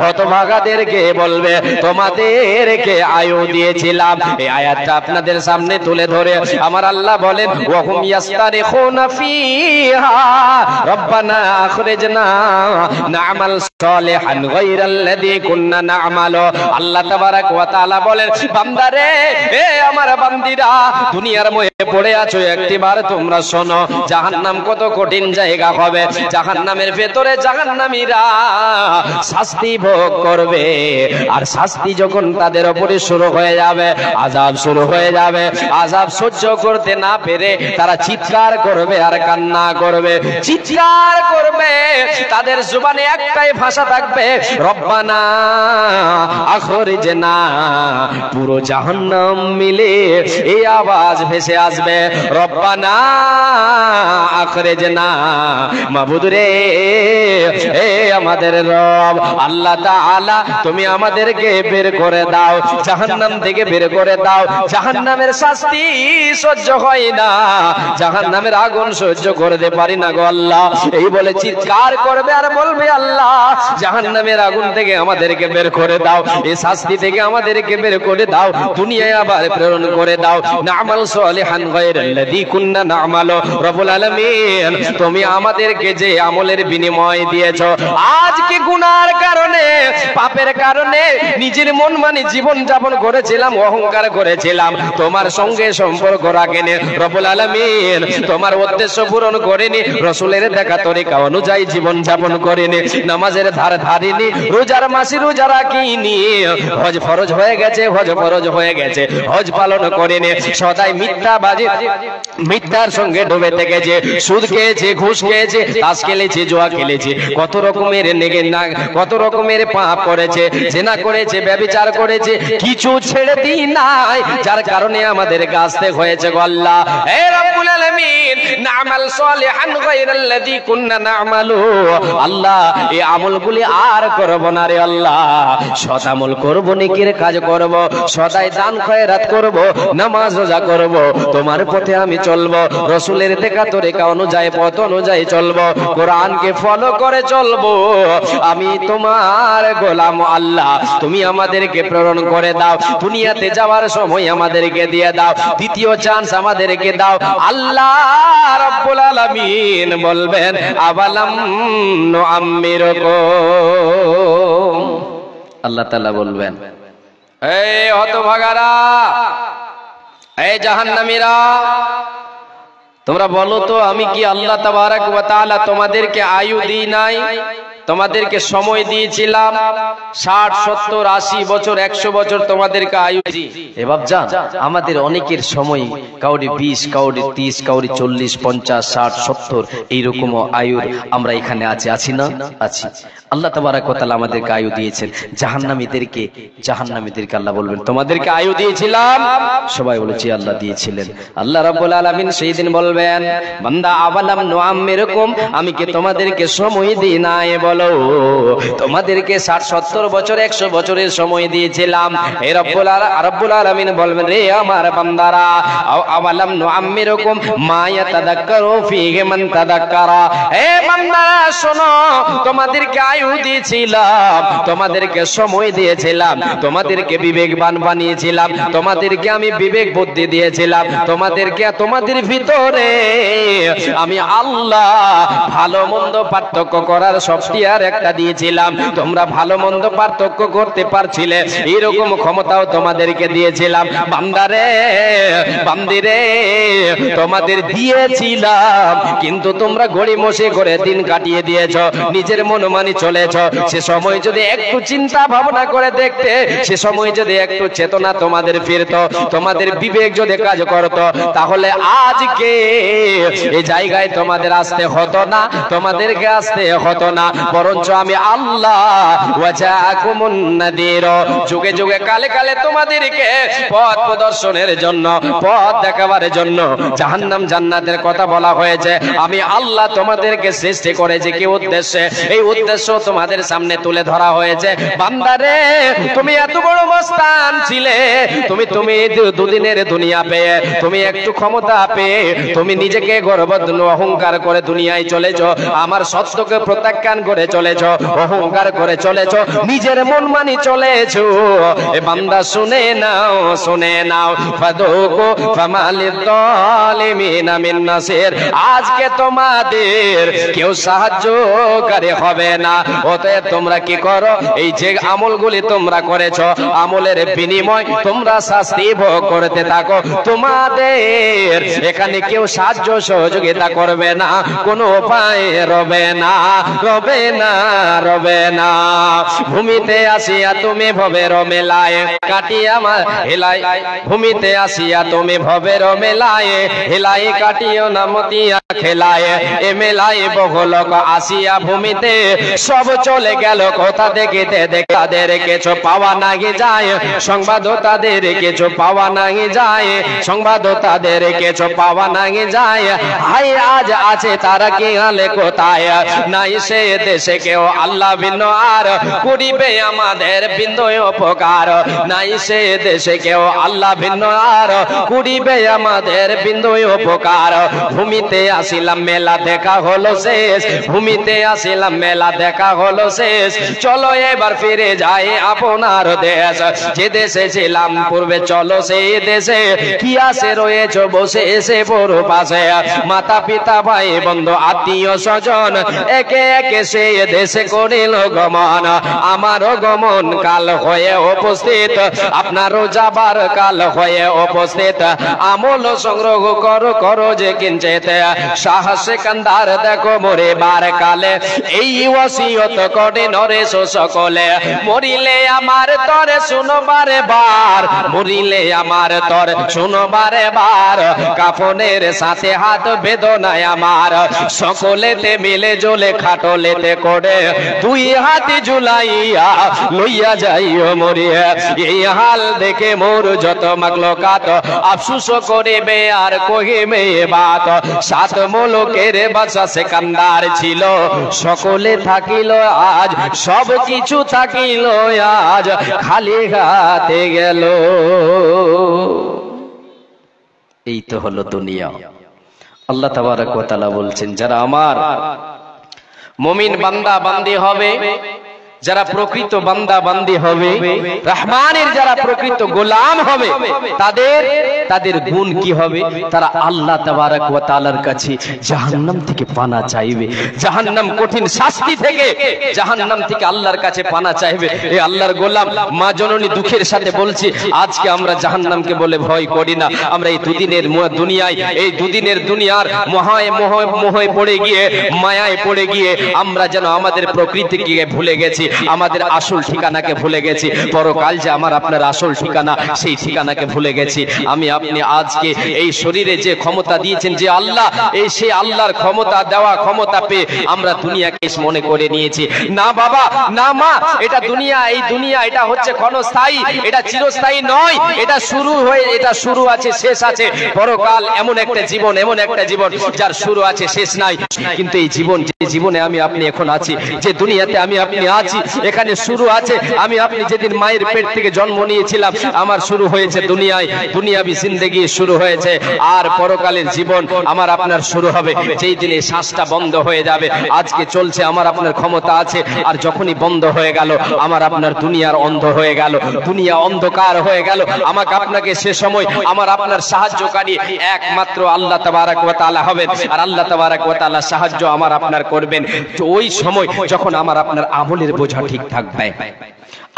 হতভাগাদেরকে বলবে তোমাদেরকে আয়ু দিয়েছিলাম। এই আয়াতটা আপনাদের সামনে তুলে ধরে আমার আল্লাহ বলেন ওয়া হুম ইয়াস্তারিখুনা ফিহা রব্বানা আখরিজনা না'মাল সালিহান গায়রাল্লাযী কুননা না'মালু। আল্লাহ তাবারাক ওয়া তাআলা বলেন বান্দারে, এ আমার বান্দিরা, দুনিয়ার মধ্যে পড়ে আছো, একটিবার তোমরা শোনো, জাহান্নাম কত কঠিন জায়গা হবে, জাহান্নামের ভেতরে জাহান্নামীরা শাস্তি ভোগ করবে, আর শাস্তি যখন তাদের উপরে শুরু হয়ে যাবে, আযাব শুরু হয়ে যাবে, আযাব সহ্য করতে না পেরে তারা চিৎকার করবে আর কান্না করবে, চিৎকার করবে। তাদের জবানে একটাই ভাষা থাকবে, রব্বানা আখরিজনা। পুরো জাহান্নাম মিলে এই আওয়াজ ভেসে আসবে, রব্বানা আখরিজনা। মাবুদ রে, এ আমাদের রব আল্লাহ তাআলা, তুমি আমাদেরকে বের করে দাও, জাহান্নাম থেকে বের করে দাও। জাহান্নামের শাস্তি সহ্য হয় না, জাহান্নামের আগুন সহ্য করতে পারি না গো আল্লাহ। এই বলে চিৎকার করবে আর বলবে, আল্লাহ জাহান্নামের আগুন থেকে আমাদেরকে বের করে দাও, এই শাস্তি থেকে আমাদেরকে বের করে দাও, দুনিয়ায় আবার প্রেরণ করে দাও। না'মাল সালিহান গায়রাল্লাযী কুননা না'মাল। রব্বুল আলামিন, তুমি আমাদেরকে যে আমলের বিনিময় দিয়েছো, আজকে গুনার কারণে, পাপের কারণে নিজের মন মানে জীবন যাপন করেছিলাম, অহংকার করেছিলাম, তোমার সঙ্গে সম্পর্ক রাখেনি রব্বুল আলামিন, তোমার উদ্দেশ্য পূরণ করেনি, রাসূলের দেখা তরিকা অনুযায়ী জীবন যাপন করেনি, নামাজের ধার ধারিনি, রোজার মাসে রোজা রাখিনি, হজ ফরজ হয়ে গেছে, হজ ফরজ হয়ে গেছে, হজ পালন করেনি, সদাই মিথ্যাবাজি, মিথ্যার সঙ্গে ডুবে থেকেছে, সুদ খেয়েছে, ঘুষ খেয়েছে, তাস খেলেছে, জুয়া খেলেছে, কত রকমের কত রকমের পাপ করেছে, জিনা করেছে, ব্যভিচার করেছে, কিছু ছেড়ে দিই নাই, যার কারণে আমাদের কাছে হয়েছে গো আল্লাহ। হে রব্বুল আলামিন, না'মাল সালিহান গায়রাল্লাযী কুননা না'মালু। আল্লাহ, এই আমলগুলি আর করব না রে আল্লাহ, সৎ আমল করব, নেকির কাজ করব, সদাই দান খয়রাত করব, নামাজ রোজা করব, তোমার পথে আমি চলব, রাসূলের দেখা তরিকা অনুযায়ী, পথ অনুযায়ী চলব, কোরআনকে ফলো করে চলব। আমি তোমার গোলাম আল্লাহ, তুমি আমাদেরকে প্রেরণ করে দাও, দুনিয়াতে যাওয়ার সময় আমাদেরকে দিয়ে দাও, দ্বিতীয় চান্স আমাদেরকে দাও। আল্লাহ রাব্বুল আলামিন বলবেন, আবালাম নুআম্মিরুকুম। আল্লাহ তাআলা বলবেন, এই হতভাগারা, এই জাহান্নামীরা, তোমরা বলো তো, আমি কি আল্লাহ তাবারক ওয়া তাআলা তোমাদেরকে আয়ু দিই নাই? তোমাদেরকে সময় দিয়েছিলাম 60, 70, 80 বছর, 100 বছর তোমাদেরকে আয়ু দিই। এবার জান, আমাদের অনেকের সময় কাউরি 20, কাউরি 30, কাউরি 40, 50, 60, 70 এইরকম আয়ুর আমরা এখানে আছি না? আছি। আল্লাহ তাবারক ওয়া তাআলা আমাদেরকে আয়ু দিয়েছেন। জাহান্নামীদেরকে আল্লাহ বলবেন, তোমাদেরকে আয়ু দিয়েছিলাম? সবাই বলেছি আল্লাহ দিয়েছিলেন। আল্লাহ রাব্বুল আলামিন সেই দিন বলবেন, বান্দা আবালাম নুআম্মিরুকুম, আমি কি তোমাদেরকে সময় দিই নাই? বলো, তোমাদেরকে 60, 70 বছর, 100 বছরের সময় দিয়েছিলাম। হে রব্বুল আলামিন বলবেন, রে আমার বান্দারা, আওয়ালাম নুআম্মিরুকুম মা ইয়াতাযাক্কারু ফীহি মান তাযাক্কারা। হে বান্দারা শোনো, তোমাদেরকে আয়ু দিয়েছিলাম, তোমাদেরকে সময় দিয়েছিলাম, তোমাদেরকে বিবেকবান বানিয়েছিলাম, তোমাদেরকে আমি বিবেক বুদ্ধি দিয়েছিলাম, তোমাদেরকে, তোমাদের ভিতরে আমি আল্লাহ ভালো মন্দ পার্থক্য করার সফটওয়্যার একটা দিয়েছিলাম, তোমরা ভালো মন্দ পার্থক্য করতে পারছিলে, এরকম ক্ষমতাও তোমাদেরকে দিয়েছিলাম। বান্দারে, বান্দিরে, তোমাদের দিয়েছিলাম, কিন্তু তোমরা গড়িমসি করে দিন কাটিয়ে দিয়েছ, নিজের মনোমানি চলেছ। সে সময় যদি একটু চিন্তা ভাবনা করে দেখতে, সে সময় যদি একটু চেতনা তোমাদের ফিরত, তোমাদের বিবেক যদি কাজ করত, তাহলে আজকে এই জায়গায় তোমাদের আসতে হতো না, তোমাদেরকে আসতে হতো না। বরঞ্চ আমি আল্লাহ ওয়াজাকুমুন নাদির, যুগে যুগে কালে কালে তোমাদেরকে পথ প্রদর্শনের জন্য, পথ দেখাবার জন্য জাহান্নাম জান্নাতের কথা বলা হয়েছে। আমি আল্লাহ তোমাদেরকে সৃষ্টি করেছি কি উদ্দেশ্যে, এই উদ্দেশ্য তোমাদের সামনে তুলে ধরা হয়েছে। বান্দারে, তুমি এত বড় মস্তান ছিলে, তুমি দুদিনের দুনিয়া পেয়ে, তুমি একটু ক্ষমতা পেয়ে, তুমি নিজেকে গর্ব অহংকার করে দুনিয়ায় চলেছ, আমার সত্যকে প্রত্যাখ্যান করে চলেছ, অহংকার করে চলেছ, নিজের মন মানি চলেছ। এ বান্দা শুনে নাও, শুনে নাও, ফাদুকু ফামালিদ যালিমিনা মিন নাসির, আজকে তোমাদের কেউ সাহায্যকারী হবে না। অতএব তোমরা কি করো, এই যে আমলগুলি তোমরা করেছো, আমলের বিনিময় তোমরা শাস্তি ভোগ করতে থাকো। তোমাদের এখানে কেউ সাহায্য সহযোগিতা করবে না, কোনো উপায় রবে না, রবে না, রবে না। ভূমিতে আসিয়া তুমি ভবের মেলায় কাটিয়া আমার হেলাই, ভূমিতে আসিয়া তুমি ভবের মেলায় হেলাই কাটিও না মতিয়া খেলায়, এ মেলায় বহু লোক আসিয়া ভূমিতে সব চলে গেল কোথা দেখিতে, তাদের কিছু পাওয়া নাহি যায় সংবাদ, তাদের কিছু পাওয়া নাহি যায় সংবাদ, তাদের কিছু পাওয়া নাহি যায়। হায় আজ আছে তারা কি হালে কোথায়, নাই সে দেশে কেউ আল্লাহ ভিন্ন আর করিবে আমাদের বিন্দু উপকার, নাই সে দেশে কেউ আল্লাহ ভিন্ন আর করিবে আমাদের বিন্দু উপকার। ভূমিতে আসিলাম মেলা দেখা হলো শেষ, ভূমিতে আসিলাম মেলা দেখা হলো শেষ, চলো এবার ফিরে যাই আপনার দেশ। যে দেশে ছিলাম পূর্বে চলো সেই দেশে, কি আসে রয়েছে বসে এসে বড় পাশে, মাতা পিতা ভাই বন্ধু আত্মীয় স্বজন একে একে সে দেশে করিল গমন। আমারও গমন কাল হয়ে উপস্থিত, আপনারও যাবার কাল হয়ে উপস্থিত, আমল সংগ্রহ করো করো যে কিঞ্চিত, শাহ সিকান্দার দেখো মরে বার কালে, এই ওসিয়ত করে নরেশ সকলে, মরিলে আমার তরে শুনবারে বার, মরিলে আমার তর শুনবারে বার, কাফনের সাথে হাত বেদনায় আমার, সকলেতে মিলে জ্বলে খাটলেতে করে, দুই হাত ঝুলাইয়া লইয়া যাইও মরিয়া। এই হাল দেখে মোর যত মাগলকাত, আফসুস করিবে আর কহিবে বাত, সাত মুলুকের বাদশা সিকান্দার ছিল, সকলে থাকিল আজ সব কিছু থাকিল আজ খালি হাতে গেল। এই তো হলো দুনিয়া। আল্লাহ তাবারক ওয়া তাআলা বলছেন, যারা আমার মুমিন বান্দা বান্দি হবে, যারা প্রকৃত বান্দা বান্দি হবে, রহমানের যারা প্রকৃত গোলাম হবে, তাদের গুণ কি হবে? তারা আল্লাহ তাবারক ওয়া তাআলার কাছে জাহান্নাম থেকে পানা চাইবে, জাহান্নাম কঠিন শাস্তি থেকে, জাহান্নাম থেকে আল্লাহর কাছে পানা চাইবে। এই আল্লাহর গোলাম মা জননী দুঃখের সাথে বলছি, আজকে আমরা জাহান্নামকে বলে ভয় করি না। আমরা এই দুদিনের দুনিয়ায়, এই দুদিনের দুনিয়ার মোহে পড়ে গিয়ে, মায়ায় পড়ে গিয়ে আমরা যেন আমাদের প্রকৃতিকে ভুলে গেছি, আমাদের আসল ঠিকানাকে ভুলে গেছি। পরকাল যে আমার আপনার আসল ঠিকানা, সেই ঠিকানাকে ভুলে গেছি। আমি আপনি আজকে এই শরীরে যে ক্ষমতা দিয়েছেন যে আল্লাহ, এই সেই আল্লাহর ক্ষমতা দেওয়া ক্ষমতা পেয়ে আমরা দুনিয়াকে মনে করে নিয়েছি। না বাবা, না মা, এটা দুনিয়া, এই দুনিয়া এটা হচ্ছে ক্ষণস্থায়ী, এটা চিরস্থায়ী নয়। এটা শুরু আছে, শেষ আছে। পরকাল এমন একটা জীবন, এমন একটা জীবন যার শুরু আছে, শেষ নাই। কিন্তু এই জীবন, যে জীবনে আমি আপনি এখন আছি, যে দুনিয়াতে আমি আপনি আছি, এখানে শুরু আছে। আমি আপনি যেদিন মায়ের পেট থেকে জন্ম নিয়েছিলাম, আমার শুরু হয়েছে দুনিয়ায়, দুনিয়াবি জিন্দেগি শুরু হয়েছে। আর পরকালের জীবন আমার আপনার শুরু হবে যেই দিনে শ্বাসটা বন্ধ হয়ে যাবে। আজকে চলছে, আমার আপনার ক্ষমতা আছে, আর যখনই বন্ধ হয়ে গেল আমার আপনার দুনিয়ার অন্ধ হয়ে গেল, দুনিয়া অন্ধকার হয়ে গেল। আমাকে আপনাকে সে সময় আমার আপনার সাহায্যকারী একমাত্র আল্লাহ তাবারক ওয়া তাআলা হবেন, আর আল্লাহ তাবারক ওয়া তাআলা সাহায্য আমার আপনার করবেন। তো ওই সময় যখন আমার আপনার আমলের বোঝা ঠিক থাকবে,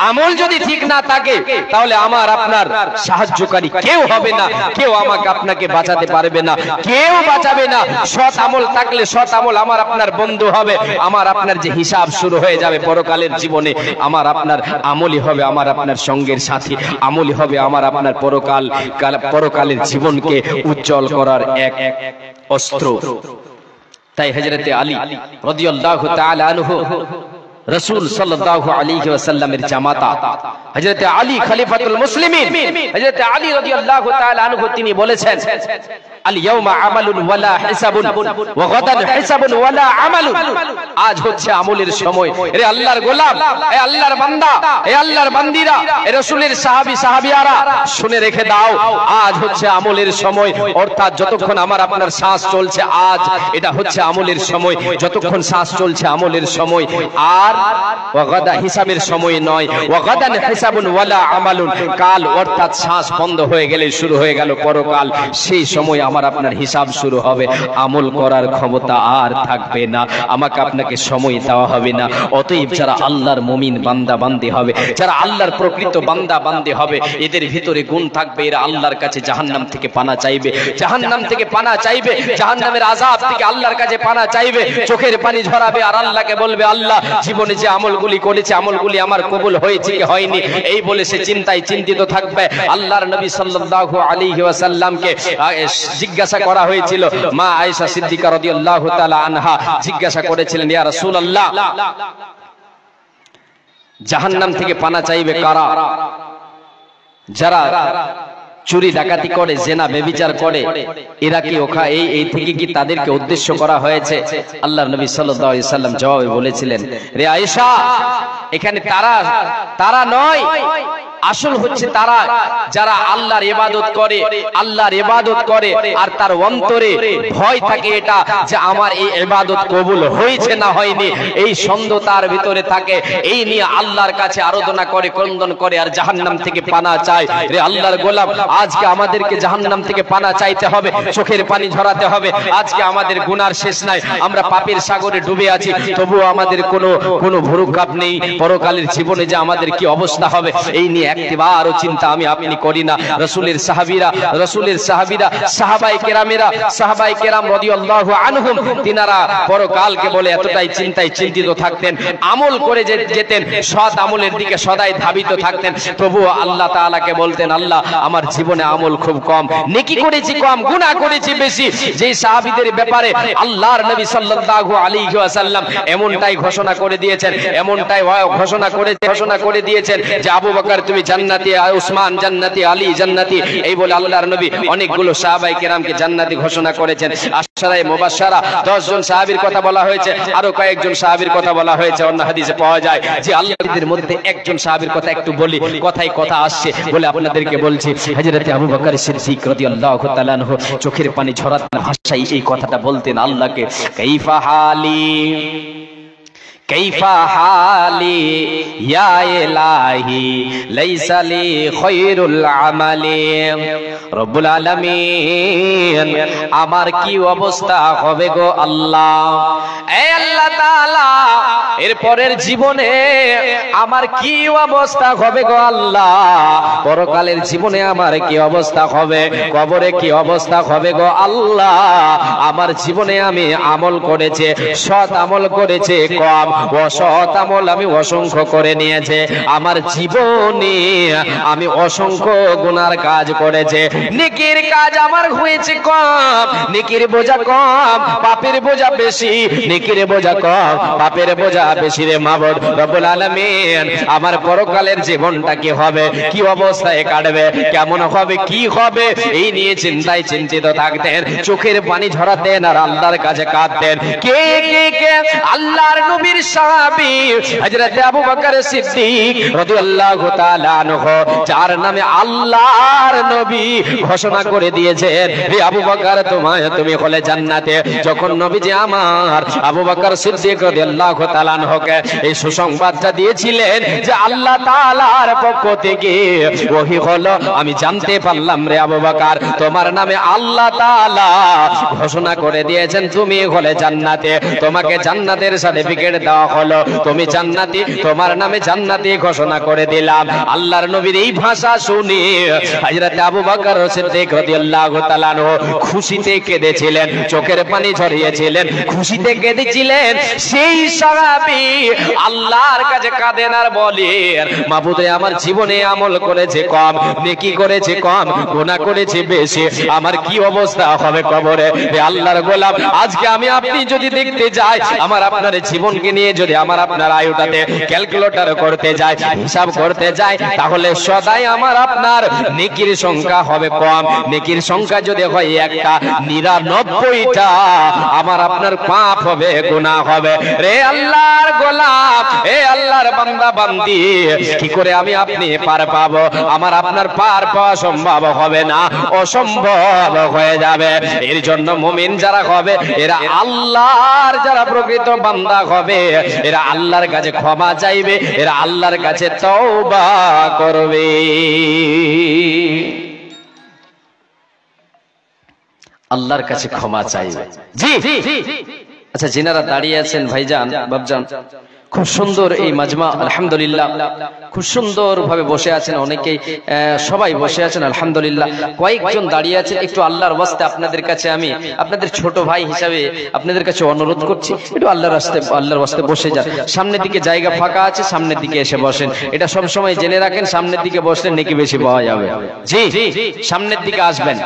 আমল যদি ঠিক না থাকে, তাহলে আমার আপনার সাহায্যকারী কেউ হবে না, কেউ আমাকে আপনাকে বাঁচাতে পারবে না, কেউ বাঁচাবে না। সৎ আমল থাকলে সৎ আমল আমার আপনার বন্ধু হবে। আমার আপনার যে হিসাব শুরু হয়ে যাবে পরকালের জীবনে, আমার আপনার আমলই হবে আমার আপনার সঙ্গের সাথী, আমলই হবে আমার আপনার পরকালের জীবনকে উজ্জ্বল করার এক অস্ত্র। তাই হযরতে আলী রাদিয়াল্লাহু তাআলা আনহু রাসূল সাল্লাল্লাহু আলাইহি ওয়াসাল্লামের জামাতা হযরত আলী খলিফাতুল মুসলিমিন, হযরত আলী রাদিয়াল্লাহু তাআলা আনহু তিনি বলেছেন, আল ইয়াউমা আমালুন ওয়ালা হিসাবুন ওয়া গাদান হিসাবুন ওয়ালা আমালুন। আজ হচ্ছে আমলের সময়। রে আল্লাহর গোলাম, এ আল্লাহর বান্দা, এ আল্লাহর বান্দিরা, এ রাসূলের সাহাবী সাহাবিয়ারা, শুনে রেখে দাও, আজ হচ্ছে আমলের সময়। অর্থাৎ যতক্ষণ আমার আপনার শ্বাস চলছে, আজ এটা হচ্ছে আমলের সময়। যতক্ষণ শ্বাস চলছে আমলের সময়, আর ওয়া গাদা হিসাবের সময় নয়। ওয়া গাদান হিসাবুন ওয়ালা আমালুন, কাল অর্থাৎ শ্বাস বন্ধ হয়ে গেলে শুরু হয়ে গেল পরকাল। সেই সময় আমার আপনার হিসাব শুরু হবে, আমল করার ক্ষমতা আর থাকবে না, আমাকে আপনাকে সময় দেওয়া হবে না। অতএব যারা আল্লাহর মুমিন বান্দা বান্দি হবে, যারা আল্লাহর প্রকৃত বান্দা বান্দি হবে, এদের ভিতরে গুণ থাকবে, এরা আল্লাহর কাছে জাহান্নাম থেকে পানা চাইবে, জাহান্নাম থেকে পানা চাইবে, জাহান্নামের আযাব থেকে আল্লাহর কাছে পানা চাইবে, চোখের পানি ঝরাবে, আর আল্লাহকে বলবে, আল্লাহ জীবনে যে আমলগুলি করেছে, আমলগুলি আমার কবুল হয়েছে কি হয়নি, এই বলে সে চিন্তায় চিন্তিত থাকবে। আল্লাহর নবী সাল্লাল্লাহু আলাইহি ওয়াসাল্লামকে জিজ্ঞাসা করা হয়েছিল, মা আয়েশা সিদ্দিকা রাদিয়াল্লাহু তাআলা আনহা জিজ্ঞাসা করেছিলেন, ইয়া রাসূলুল্লাহ, জাহান্নাম থেকে পানা চাইবে কারা? যারা চুরি ডাকাতি করে, জেনা বেবিচার করে, এরা কি এই থেকে কি তাদেরকে উদ্দেশ্য করা হয়েছে? আল্লাহর নবী সাল্লাল্লাহু আলাইহি সাল্লাম জবাবে বলেছিলেন, রে আয়েশা, এখানে তারা নয়, আসল হচ্ছে তারা যারা আল্লাহর ইবাদত করে আর তার অন্তরে ভয় থাকে এটা যে আমার এই ইবাদত কবুল হয়েছে না হয়নি, এই সন্দেহ তার ভিতরে থাকে, এই নিয়ে আল্লাহর কাছে আরাধনা করে, ক্রন্দন করে আর জাহান্নাম থেকে পানা চায়। রে আল্লাহর গোলাম, আজকে আমাদেরকে জাহান্নাম থেকে পানা চাইতে হবে, চোখের পানি ঝরাতে হবে। আজকে আমাদের গুনার শেষ নাই, আমরা পাপের সাগরে ডুবে আছি, তবুও আমাদের কোনো ভরুকাপ নেই পরকালের জীবনে যে আমাদের কি অবস্থা হবে, এই নিয়ে একটিবারও চিন্তা আমি আপনি করি না। রাসূলের সাহাবীরা সাহাবায়ে কেরাম রাদিয়াল্লাহু আনহুম, তিনারা পরকালকে বলে এতটাই চিন্তিত থাকতেন, আমল করে যেতেন, সৎ আমলের দিকে সদাই ধাবিত থাকতেন, তবুও আল্লাহ তাআলাকে বলতেন, আল্লাহ আমার জীবনে আমল খুব কম, নেকি করেছি কম, গুনাহ করেছি বেশি। যেই সাহাবীদের ব্যাপারে আল্লাহর নবী সাল্লাল্লাহু আলাইহি ওয়াসাল্লাম এমনটাই ঘোষণা করে দিয়েছেন যে আবু বকর তুমি জান্নাতি, উসমান জান্নাতি, আলী জান্নাতি, এই বলে আল্লাহর নবী অনেকগুলো সাহাবায়ে কেরামকে জান্নাতি ঘোষণা করেছেন। আশরায়ে মুবাশশারা 10 জন সাহাবীর কথা বলা হয়েছে, আরো কয়েকজন সাহাবীর কথা বলা হয়েছে, অন্য হাদিসে পাওয়া যায় যে আল্লাহর মধ্যে একজন সাহাবীর কথা একটু বলি, কথা আসছে বলে আপনাদেরকে বলছি। হযরত আবু বকর সিদ্দিক রাদিয়াল্লাহু তাআলা আনহু চোখের পানি ঝরাতে ভাষায় এই কথাটা বলতেন আল্লাহকে, কাইফা হালি ইয়া ইলাহি লাইসা লি খায়রুল আমালি, রব্বুল আলামিন আমার কি অবস্থা হবে গো আল্লাহ, এই আল্লাহ তাআলা এরপরের জীবনে আমার কি অবস্থা হবে গো আল্লাহ, পরকালের জীবনে আমার কি অবস্থা হবে, কবরে কি অবস্থা হবে গো আল্লাহ, আমার জীবনে আমি আমল করেছে, সৎ আমল করেছে কম, অসৎ আমল আমি অসংখ্য করে নিয়েছে, আমার জীবনে আমি অসংখ্য গুনার কাজ করেছে, নেকির কাজ আমার হয়েছে কম, নেকির বোঝা কম, পাপের বোঝা বেশি, নেকির বোঝা কম, পাপের বোঝা বেশি। রে মাবুদ রব্বুল আলামিন আমার পরকালের জীবনটা কি হবে, কি অবস্থায় কাটবে, কেমন হবে, কি হবে, এই নিয়ে চিন্তিত থাকতেন, চোখের পানি ঝরাতেন আর আল্লাহর কাছে কাঁদতেন। কে আল্লাহর নবীর সাহাবী হযরত আবু বকর সিদ্দিক রাদিয়াল্লাহু তাআলা আনহু, যার নামে আল্লাহর নবী ঘোষণা করে দিয়েছেন, হে আবু বকর তুমি হলে জান্নাতে। যখন নবীজি আমার আবু বকর সিদ্দিক রাদিয়াল্লাহু তাআলা আনহুকে এই সুসংবাদটা দিয়েছিলেন যে আল্লাহ তাআলার পক্ষ থেকে ওহী হলো, আমি জানতে পারলাম রে আবু বকর তোমার নামে আল্লাহ তাআলা ঘোষণা করে দিয়েছেন তুমি হলে জান্নাতে, তোমাকে জান্নাতের সার্টিফিকেট দেওয়া হলো, তুমি জান্নাতি, তোমার নামে জান্নাতি ঘোষণা করে দিলাম। আল্লাহর নবীর এই ভাষা শুনে হযরত আবু বকর সিদ্দিক রাদিয়াল্লাহু তাআলা আনহু খুশিতে কেঁদেছিলেন, চোখের পানি ঝরিয়েছিলেন, খুশিতে কেঁদেছিলেন। সেই সাহাবী আল্লাহর কাছে কাঁদেন আর বলেন, মাবুদ আমার জীবনে আমল করেছে কম, নেকি করেছে কম, গুনাহ করেছে বেশি, আমার কি অবস্থা হবে কবরে। হে আল্লাহর গোলাম, আজকে আমি আপনি যদি দেখতে যাই, আমার আপনার জীবনকে নিয়ে যদি আমার আপনার আয়ুটাতে ক্যালকুলেটর করতে যাই, হিসাব করতে যাই, তাহলে সদাই আমার আপনার নেকির সংখ্যা হবে কম। নেকির সংখ্যা যদি হয় একটা, 99টা আমার আপনার পাপ হবে, গুনাহ হবে। রে আল্লাহর গোলাম, হে আল্লাহর বান্দা বান্দি, কি করে আমি আপনি পার পাবো? আমার আপনার পার পাওয়া সম্ভব হবে না, অসম্ভব হয়ে যাবে। এর জন্য মুমিন যারা হবে, এরা আল্লাহর যারা প্রকৃত বান্দা হবে, এরা আল্লাহর কাছে ক্ষমা চাইবে, এরা আল্লাহর কাছে তওবা করবে। আল্লাহর কাছে ক্ষমা চাইবে। জি আচ্ছা, যিনারা দাঁড়িয়ে আছেন ভাইজান, বাবজান, খুব সুন্দর এই মাজমা, আলহামদুলিল্লাহ খুব সুন্দর ভাবে বসে আছেন, অনেকেই সবাই বসে আছেন আলহামদুলিল্লাহ। কয়েকজন দাঁড়িয়ে আছেন, একটু আল্লাহর ওয়াস্তে আপনাদের কাছে আমি আপনাদের ছোট ভাই হিসাবে আপনাদের কাছে অনুরোধ করছি, একটু আল্লাহর ওয়াস্তে বসে যান। সামনের দিকে জায়গা ফাঁকা আছে, সামনের দিকে এসে বসেন, এটা সব সময় জেনে রাখেন, সামনের দিকে বসলে নেকি বেশি পাওয়া যাবে। জি সামনের দিকে আসবেন,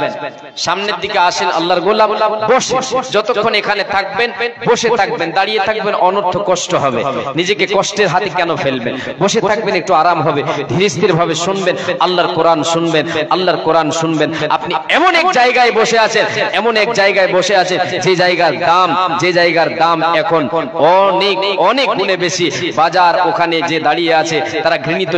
সামনের দিকে আসেন আল্লাহর গোলাম, বসে যতক্ষণ এখানে থাকবেন বসে থাকবেন, দাঁড়িয়ে থাকবেন অনর্থ কষ্ট হবে। নিজেকে কষ্টের হাতে কেন ফেলবেন? বসে থাকবেন, একটু আরাম হবে, ধীরে স্থির ভাবে শুনবেন আল্লাহর কোরআন, শুনবেন আল্লাহর কোরআন শুনবেন। আপনি এমন এক জায়গায় বসে আছেন, এমন এক জায়গায় বসে আছেন যে জায়গার দাম এখন অনেক অনেক গুণে বেশি। বাজার ওখানে যে দাঁড়িয়ে আছে তারা ঘৃণিত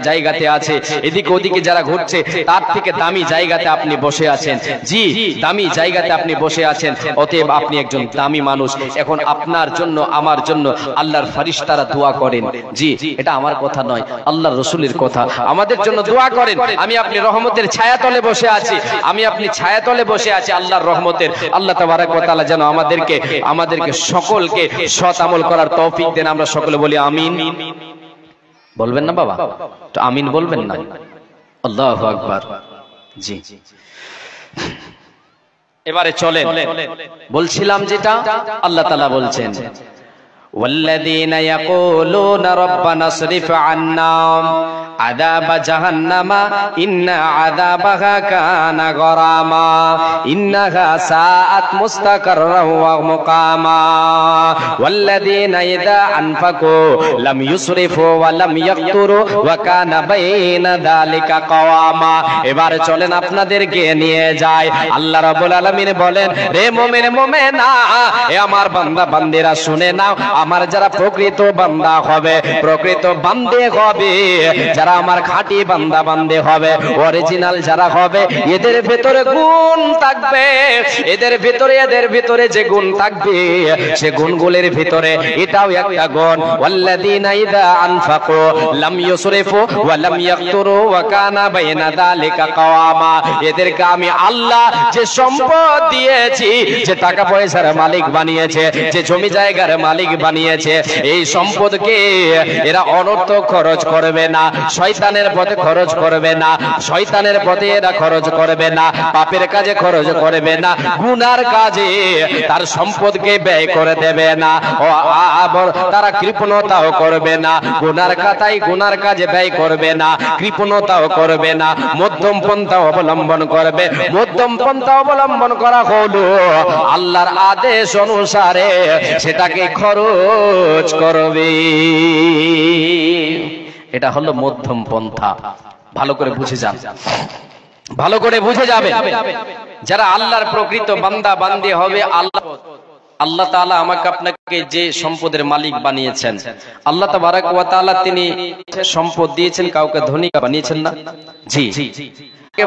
জায়গাতে আছে, এদিকে ওদিকে যারা ঘুরছে তার থেকে দামি জায়গাতে আপনি বসে আছেন। জি, দামি জায়গাতে আপনি বসে আছেন, অতএব আপনি একজন দামি মানুষ। এখন আপনার জন্য আমার জন্য আল্লাহর ফেরেশতারা দোয়া করেন। জি, এটা আমার কথা নয়, আল্লাহর রাসূলের কথা। আমাদের জন্য দোয়া করেন। আমি আপনি রহমতের ছায়াতলে বসে আছি, আমি আপনি ছায়াতলে বসে আছি আল্লাহর রহমতের। আল্লাহ তাবারক ওয়া তাআলা যেন আমাদেরকে সকলকে সৎ আমল করার তৌফিক দেন। আমরা সকলে বলি আমিন। বলবেন না বাবা? তো আমিন বলবেন না? আল্লাহু আকবার। জি, এবারে চলেন, বলছিলাম যেটা আল্লাহ তাআলা বলছেন, والذين يقولون ربنا اصرف عنا عذاب جهنم إن عذابها كان غراما إنها ساءت مستقرا ومقاما والذين إذا أنفقوا لم يسرفوا ولم يقتروا وكان بين ذلك قواما। এবারে চলেন আপনাদেরকে নিয়ে যায়। আল্লাহ রাব্বুল আলামিন বলেন, রে মুমিন মুমিনা, এ আমার বান্দা বান্দিরা শুনে নাও, আমার যারা প্রকৃত বান্দা হবে, প্রকৃত বান্দে হবে, যারা আমার খাঁটি বান্দা বান্দে হবে, অরিজিনাল যারা হবে, এদের ভিতরে গুণ থাকবে, এদের ভিতরে যে গুণ থাকবে সে গুণগুলোর ভিতরে এটাও একটা গুণ, ওয়াল্লাযীনা ইযা আনফাকু লাম ইউসরিফু ওয়া লাম ইয়াকতুরু ওয়া কানা বাইনা যালিকা কাওয়ামা। এদেরকে আমি আল্লাহ যে সম্পদ দিয়েছি, যে টাকা পয়সার মালিক বানিয়েছে, যে জমি জায়গার মালিক বানিয়েছে, এই সম্পদকে এরা অনর্থক খরচ করবে না, শয়তানের পথে খরচ করবে না, শয়তানের পথে এরা খরচ করবে না, পাপের কাজে খরচ করবে না, গুনার কাজে তার সম্পদকে ব্যয় করে দেবে না, ও তারা কৃপণতাও করবে না, গুনার কাজে ব্যয় করবে না, কৃপণতাও করবে না, মধ্যম পন্থা অবলম্বন করবে। মধ্যম পন্থা অবলম্বন করা হলো আল্লাহর আদেশ অনুসারে সেটাকে খরচ করবে, এটা হলো মধ্যম পন্থা। ভালো করে বুঝে যান, ভালো করে বুঝে যাবে। যারা আল্লাহর প্রকৃত বান্দা বান্দি হবে, আল্লাহ তাআলা আমাকে আপনাকে যে সম্পদের মালিক বানিয়েছেন, আল্লাহ তাবারক ওয়া তাআলা তিনি সম্পদ দিয়েছেন, কাউকে ধনী বানিয়েছেন না? জি,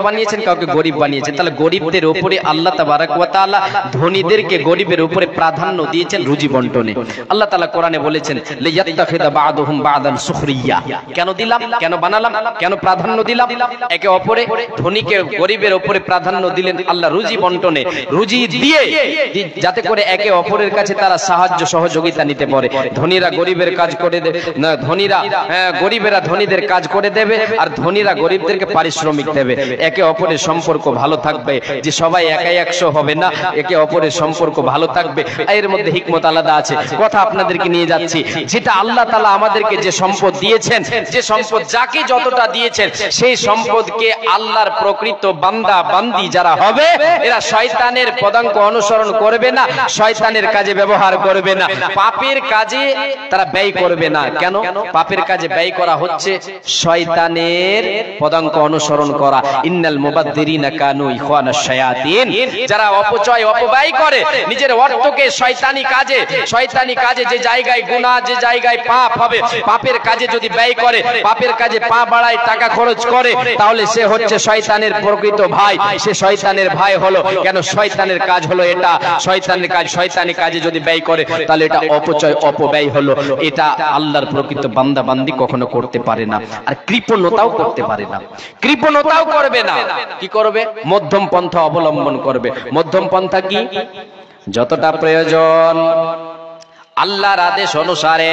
বানিয়েছেন, কাউকে গরিব বানিয়েছেন। তাহলে গরিবদের উপরে আল্লাহ তাবারক ওয়া তাআলা ধনীদেরকে গরিবের উপরে প্রাধান্য দিয়েছেন রুজি বন্টনে। আল্লাহ তাআলা কোরআনে বলেছেন, লিয়াত্তাখিদা বা'দুহুম বা'দান সুখরিয়া। কেন দিলাম, কেন বানালাম, কেন প্রাধান্য দিলাম? একে অপরে ধনীকে গরিবের উপরে প্রাধান্য দিলেন আল্লাহ রুজি বন্টনে, রুজি দিয়ে যাতে করে একে অপরের কাছে তারা সাহায্য সহযোগিতা নিতে পারে। ধনীরা গরিবের কাজ করে দেবে না, গরিবেরা ধনীদের কাজ করে দেবে, আর ধনীরা গরিবদেরকে পারিশ্রমিক দেবে। একে অপরের সম্পর্ক ভালো থাকবে, যে সবাই একাই একশো হবে না, একে অপরের সম্পর্ক ভালো থাকবে। এর মধ্যে হিকমত আলাদা আছে, কথা আপনাদেরকে নিয়ে যাচ্ছি। যেটা আল্লাহ তাআলা আমাদেরকে যে সম্পদ দিয়েছেন, যে সম্পদ যাকে যতটা দিয়েছেন, সেই সম্পদকে আল্লাহর প্রকৃত বান্দা বান্দি যারা হবে, এরা শয়তানের পদাঙ্ক অনুসরণ করবে না, শয়তানের কাজে ব্যবহার করবে না, পাপের কাজে তারা ব্যয় করবে না। কেন? পাপের কাজে ব্যয় করা হচ্ছে শয়তানের পদাঙ্ক অনুসরণ করা। ইন্নাল মুবাদদিরিনা কানু ইখওয়ানাশ শায়াতিন। যারা অপচয় অপব্যয় করে নিজের অর্থকে শয়তানি কাজে, যে জায়গায় গুনাহ, যে জায়গায় পাপ হবে, পাপের কাজে যদি ব্যয় করে, পাপের কাজে পা বাড়ায়, টাকা খরচ করে, তাহলে সে হচ্ছে শয়তানের প্রকৃত ভাই। সে শয়তানের ভাই হলো কেন? শয়তানের কাজ হলো এটা, শয়তানের কাজ, শয়তানি কাজে যদি ব্যয় করে তাহলে এটা অপচয় অপব্যয় হলো। এটা আল্লাহর প্রকৃত বান্দা বান্দি কখনো করতে পারে না। আর কৃপণতাও করতে পারে না, কৃপণতাও করবে না। কি করবে? মধ্যম পন্থা অবলম্বন করবে। মধ্যম পন্থা কি? যতটা প্রয়োজন আল্লাহর আদেশ অনুসারে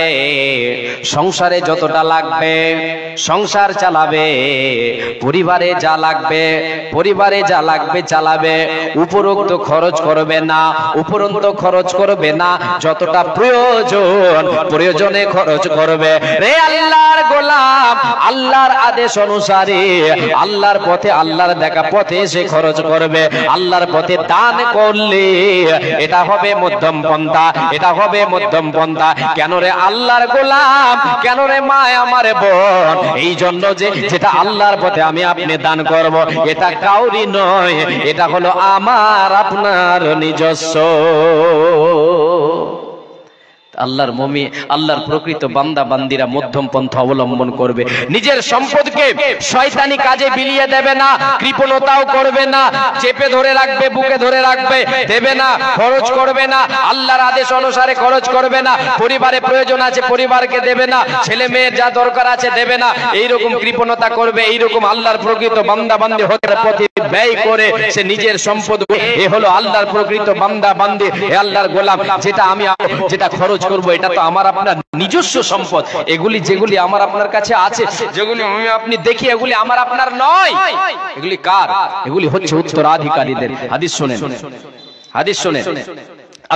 সংসারে যতটা লাগবে সংসার চালাবে, পরিবারে যা লাগবে চালাবে। উপরোক্ত খরচ করবে না, উপরন্ত খরচ করবে না। যতটা প্রয়োজনে খরচ করবে। রে আল্লাহর গোলাম, আল্লাহর আদেশ অনুসারে আল্লাহর পথে, আল্লাহর দেখা পথে সে খরচ করবে। আল্লাহর পথে দান করলে এটা হবে মধ্যম পন্থা, এটা হবে মধ্যম মধ্যম পন্থা। কেন রে আল্লাহর গোলাম, কেন রে মা আমার বোন, এই জন্য যে যেটা আল্লাহর পথে আমি আপনি দান করব, এটা কাউরি নয়, এটা হলো আমার আপনার নিজস্ব। আল্লাহর মুমিন, আল্লাহর প্রকৃত বান্দা বান্দিরা মধ্যম পন্থা অবলম্বন করবে। নিজের সম্পদকে শয়তানি কাজে বিলিয়ে দেবে না, কৃপণতাও করবে না, চেপে ধরে রাখবে, বুকে ধরে রাখবে, দেবে না, খরচ করবে না, আল্লাহর আদেশ অনুসারে খরচ করবে না, পরিবারে প্রয়োজন আছে পরিবারকে দেবে না, ছেলে মেয়ের যা দরকার আছে দেবে না, এইরকম কৃপণতা করবে, এইরকম আল্লাহর প্রকৃত বান্দা বান্দি হতে প্রতি ব্যয় করে সে নিজের সম্পদ, এ হলো আল্লাহর প্রকৃত বান্দা বান্দি, এ আল্লাহর গোলাম। যেটা আমি যেটা খরচ করব এটা তো আমার আপনার নিজস্ব সম্পদ। এগুলি যেগুলি আমার আপনার কাছে আছে, যেগুলি আমি আপনি দেখি, এগুলি আমার আপনার নয়, এগুলি কার? এগুলি হচ্ছে উত্তরাধিকারীদের। হাদিস শুনেন, হাদিস শুনেন।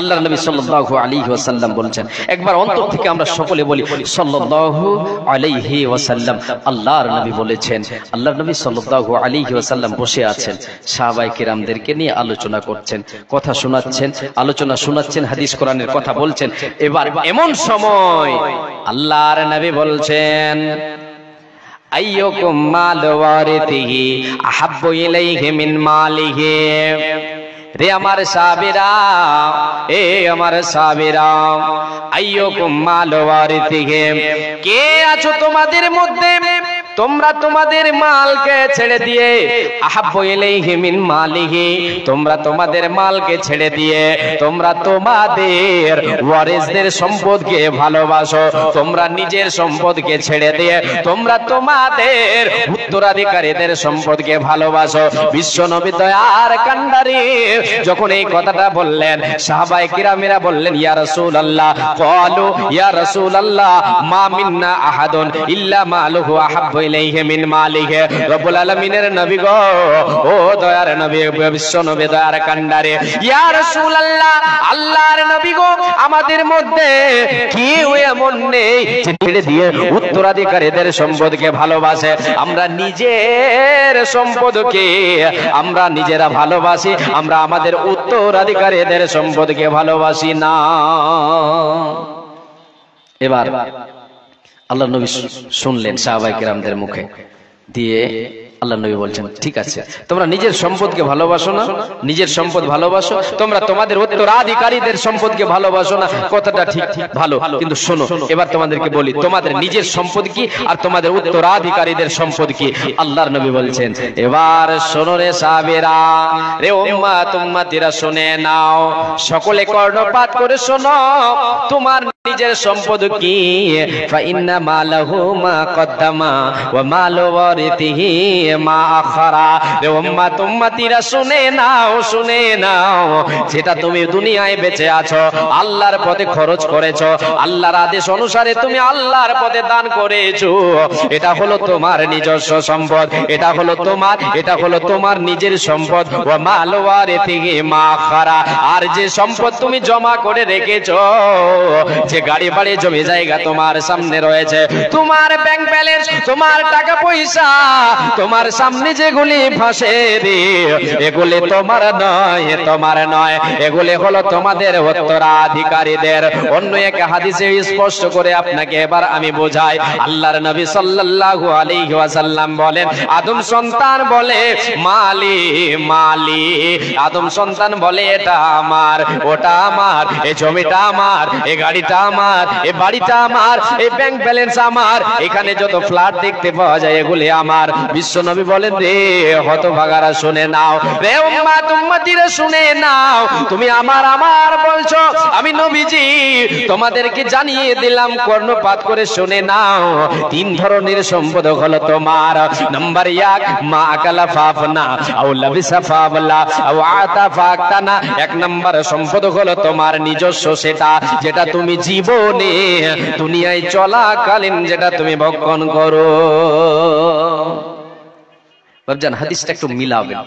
আল্লাহর নবী সাল্লাল্লাহু আলাইহি ওয়াসাল্লাম বলেছেন, একবার অন্তর থেকে আমরা সকলে বলি সাল্লাল্লাহু আলাইহি ওয়াসাল্লাম। আল্লাহর নবী বলেছেন, আল্লাহর নবী সাল্লাল্লাহু আলাইহি ওয়াসাল্লাম বসে আছেন, সাহাবায়ে কেরামদেরকে নিয়ে আলোচনা করছেন, কথা শোনাচ্ছেন, আলোচনা শোনাচ্ছেন, হাদিস কোরআনের কথা বলছেন। এবার এমন সময় আল্লাহর নবী বলছেন, আইয়ুকুম মাল ওয়ারিতিহি আহাব্বু ইলাইহি মিন মালিহি। রে আমার সাহাবীরা, এ আমার সাহাবীরা, আইয়ুকুম মাল ওয়ারিতিহি, কে আছো তোমাদের মধ্যে তোমরা তোমাদের মালকে ছেড়ে দিয়ে, আহাব্বু ইলাইহি মিন মালিহি, তোমরা তোমাদের মালকে ছেড়ে দিয়ে তোমরা তোমাদের ওয়ারিসদের সম্পদকে ভালোবাসো, তোমরা নিজের সম্পদকে ছেড়ে দিয়ে তোমরা তোমাদের উত্তরাধিকারীদের সম্পদকে ভালোবাসো। বিশ্ব নবী দয়ার কান্ডারি যখন এই কথাটা বললেন, সাহাবায়ে কিরামেরা বললেন, ইয়া রাসূলুল্লাহ, ক্বালু ইয়া রাসূলুল্লাহ, মা মিন্না আহাদুন ইল্লা মালুহু আহাব্বু ইলাইহি মিন মালিহি। রব্বুল আলামিনের নবী গো, ও দয়ার নবী, বিশ্ব নবী দয়ার কান্ডারে, ইয়া রাসূলুল্লাহ, আল্লাহর নবী গো, আমাদের মধ্যে কেউ এমন নেই যে ছেড়ে দিয়ে উত্তরাধিকারীদের সম্পদকে ভালোবাসে। আমরা নিজের সম্পদকে আমরা নিজেরা ভালোবাসি, আমরা আমাদের উত্তরাধিকারীদের সম্পদকে ভালোবাসি না। এবার আল্লাহ নবী শুনলেন সাহাবায়ে কেরামদের মুখে দিয়ে, আল্লাহ নবী বলছেন, ঠিক আছে, তোমরা নিজের সম্পদকে ভালোবাসো না, নিজের সম্পদ ভালোবাসো, তোমরা তোমাদের উত্তরাধিকারীদের সম্পদকে ভালোবাসো না, কথাটা ঠিক ভালো, কিন্তু শোনো, এবার তোমাদেরকে বলি, তোমাদের নিজের সম্পদ কি আর তোমাদের উত্তরাধিকারীদের সম্পদ কি? আল্লাহর নবী বলছেন, এবার শোনো রে সাহাবীরা, রে উম্মাত উম্মতিরা শুনে নাও, সকলে কর্ণপাত করে শোনো, তোমার নিজের সম্পদ কি? ফা ইন্না মালাহু মা কদ্দামা ওয়া মালু ওয়ারিতিহি মা আখারা। রে উম্মাত উম্মতিরা শুনে নাও, শুনে নাও, যেটা তুমি দুনিয়ায় বেঁচে আছো, আল্লাহর পথে খরচ করেছো, আল্লাহর আদেশ অনুসারে তুমি আল্লাহর পথে দান করেছো, এটা হলো তোমার নিজস্ব সম্পদ, এটা হলো তোমার, এটা হলো তোমার নিজের সম্পদ। ওয়া মালু ওয়ারিতিহি মা আখারা, আর যে সম্পদ তুমি জমা করে রেখেছো, যে গাড়ি বাড়ি জমি জায়গা তোমার সামনে রয়েছে, তোমার ব্যাংক ব্যালেন্স, তোমার টাকা পয়সা তোমার সামনে যেগুলি ভাসে রে, এগুলি তোমার নয়, তোমার নয়, এগুলি হলো তোমাদের উত্তরাধিকারীদের। অন্য এক হাদিসে স্পষ্ট করে আপনাকে এবার আমি বোঝাই। আল্লাহর নবী সাল্লাল্লাহু আলাইহি ওয়াসাল্লাম বলেন, আদম সন্তান বলে মালি মালি, আদম সন্তান বলে এটা আমার, ওটা আমার, এই জমিটা আমার, এই গাড়িটা আমার, এই বাড়িটা আমার, এই ব্যাংক ব্যালেন্স আমার, এখানে যত ফ্ল্যাট দেখতে পাওয়া যায় এগুলি আমার। বিশ্ব নবী বলেন, রে হতভাগারা শুনে নাও, রে উম্মাত উম্মতিরা শুনে নাও, তুমি আমার আমার বলছো, আমি নবীজি তোমাদেরকে জানিয়ে দিলাম, কর্ণপাত করে শুনে নাও, তিন ধরনের সম্পদ হলো তোমার। নাম্বার 1, মা আকালা ফাফনা আও লাবিসা ফাবলা আও আতা ফাকতানা। এক নাম্বার সম্পদ হলো তোমার নিজস্ব, সেটা যেটা তুমি জীবনে দুনিয়ায় চলাকালীন যেটা তুমি ভক্ষণ করো। বাবজান হাদিসটা একটু মিলাবেন।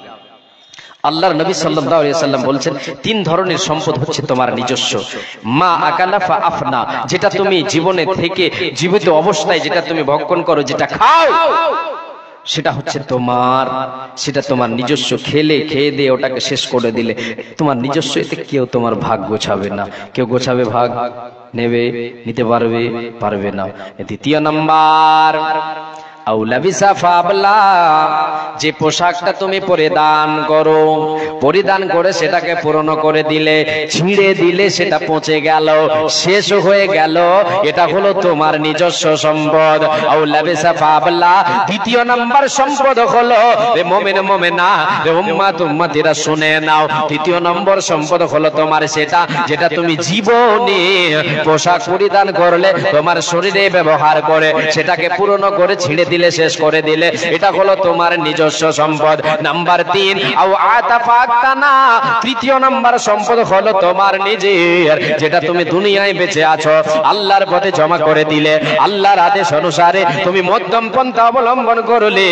আল্লাহর নবী সাল্লাল্লাহু আলাইহি ওয়াসাল্লাম বলছেন, তিন ধরনের সম্পদ হচ্ছে তোমার নিজস্ব। মা আকালা ফা আফনা, যেটা তুমি জীবনে থেকে জীবিত অবস্থায় যেটা তুমি ভক্ষণ করো, যেটা খাও, সেটা হচ্ছে তোমার, সেটা তোমার নিজস্ব। খেলে খেয়ে দিয়ে ওটাকে শেষ করে দিলে তোমার নিজস্ব, এতে কেউ তোমার ভাগ গোছাবে না। কেউ গোছাবে ভাগ? নেবে? নিতে পারবে? পারবে না। দ্বিতীয় নাম্বার, আউলাবিসা ফাবলা, যে পোশাকটা তুমি পরিধান করো, পরিধান করে সেটাকে পুরনো করে দিলে, ছিঁড়ে দিলে, সেটা পচে গেল, শেষ হয়ে গেল, এটা হলো তোমার নিজস্ব সম্পদ। আউলাবিসা ফাবলা। দ্বিতীয় নাম্বার সম্পদ হলো, রে মুমিন মুমিনা, রে উম্মাত উম্মতিরা শুনে নাও, দ্বিতীয় নম্বর সম্পদ হলো তোমার সেটা যেটা তুমি জীবনে পোশাক পরিধান করলে, তোমার শরীরে ব্যবহার করে, সেটাকে পুরনো করে ছিঁড়ে দিলে, শেষ করে দিলে, এটা হলো তোমার নিজস্ব সম্পদ। নাম্বার 3, আও আতাফাতানা, তৃতীয় নাম্বার সম্পদ হলো তোমার নিজের, যেটা তুমি দুনিয়ায় বেঁচে আছো, আল্লাহর পথে জমা করে দিলে, আল্লাহর আদেশ অনুসারে তুমি মধ্যম পন্থা অবলম্বন করলে,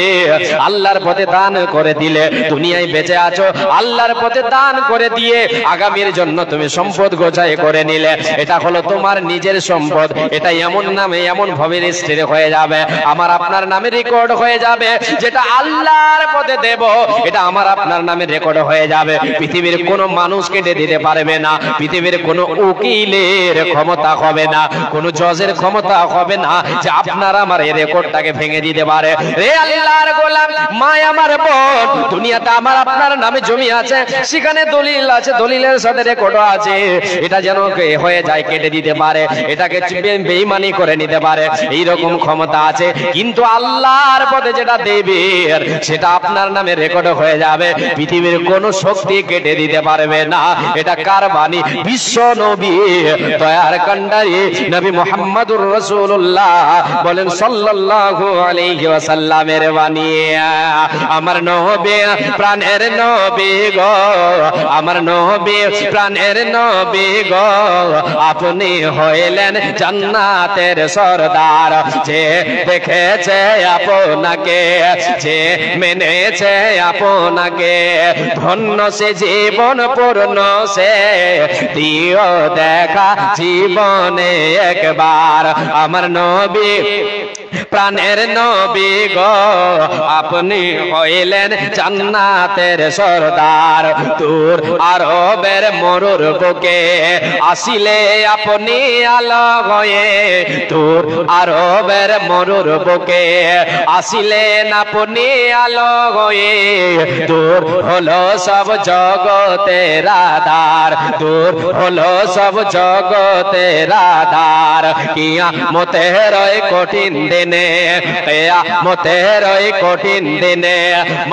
আল্লাহর পথে দান করে দিলে, দুনিয়ায় বেঁচে আছো, আল্লাহর পথে দান করে দিয়ে আগামীর জন্য তুমি সম্পদ গোছায় করে নিলে, এটা হলো তোমার নিজের সম্পদ। এটা এমন নামে এমন ভাবে রেজিস্ট্রি হয়ে যাবে, আমার আপনার নামে রেকর্ড হয়ে যাবে, যেটা আল্লাহর পথে দেব, এটা আমার আপনার নামে রেকর্ড হয়ে যাবে। পৃথিবীর কোনো মানুষ কেটে দিতে পারবে না, পৃথিবীর কোনো উকিলের ক্ষমতা হবে না, কোনো জজের ক্ষমতা হবে না যে আপনার আমার এই রেকর্ডটাকে ভেঙে দিতে পারে। রে আল্লাহর গোলাম, মা আমার বোন, দুনিয়াতে আমার আপনার নামে জমি আছে, সেখানে দলিল আছে, দলিলের সাথে রেকর্ড আছে, এটা যেন হয়ে যায়, কেটে দিতে পারে, এটাকে বেঈমানি করে নিতে পারে, এইরকম ক্ষমতা আছে। কিন্তু আল্লাহর পথে যেটা দেবে সেটা আপনার নামে রেকর্ড হয়ে যাবে, পৃথিবীর কোন শক্তি কেটে দিতে পারবে না। এটা কার বাণী? বিশ্ব নবী, দয়ার কান্ডারি নবী মুহাম্মদুর রাসূলুল্লাহ বলেন সাল্লাল্লাহু আলাইহি ওয়াসাল্লামের বাণী। আমার নবী প্রাণের নবী গো, আমার নবী প্রাণের নবী গো, আপনি হইলেন জান্নাতের সরদার, যে দেখেছে আপনাকে, যে মেনেছে আপনাকে, ধন্য সে জীবন পূর্ণ সে দিও দেখা জীবনে একবার। আমার নবী প্রাণের নবী গো, আপনি হইলেন জান্নাতের সরদার, দূর আরবের মরুর বুকে আসিলে আপনি আলো হয়ে, দূর আরবের মরুর বুকে আসিলেন আপনি আলো হয়ে, দূর হলো সব জগতের আধার, দূর হলো সব জগতের আধার। কিয়ামতের ওই কঠিন দিনে, কিয়ামতের ওই কঠিন দিনে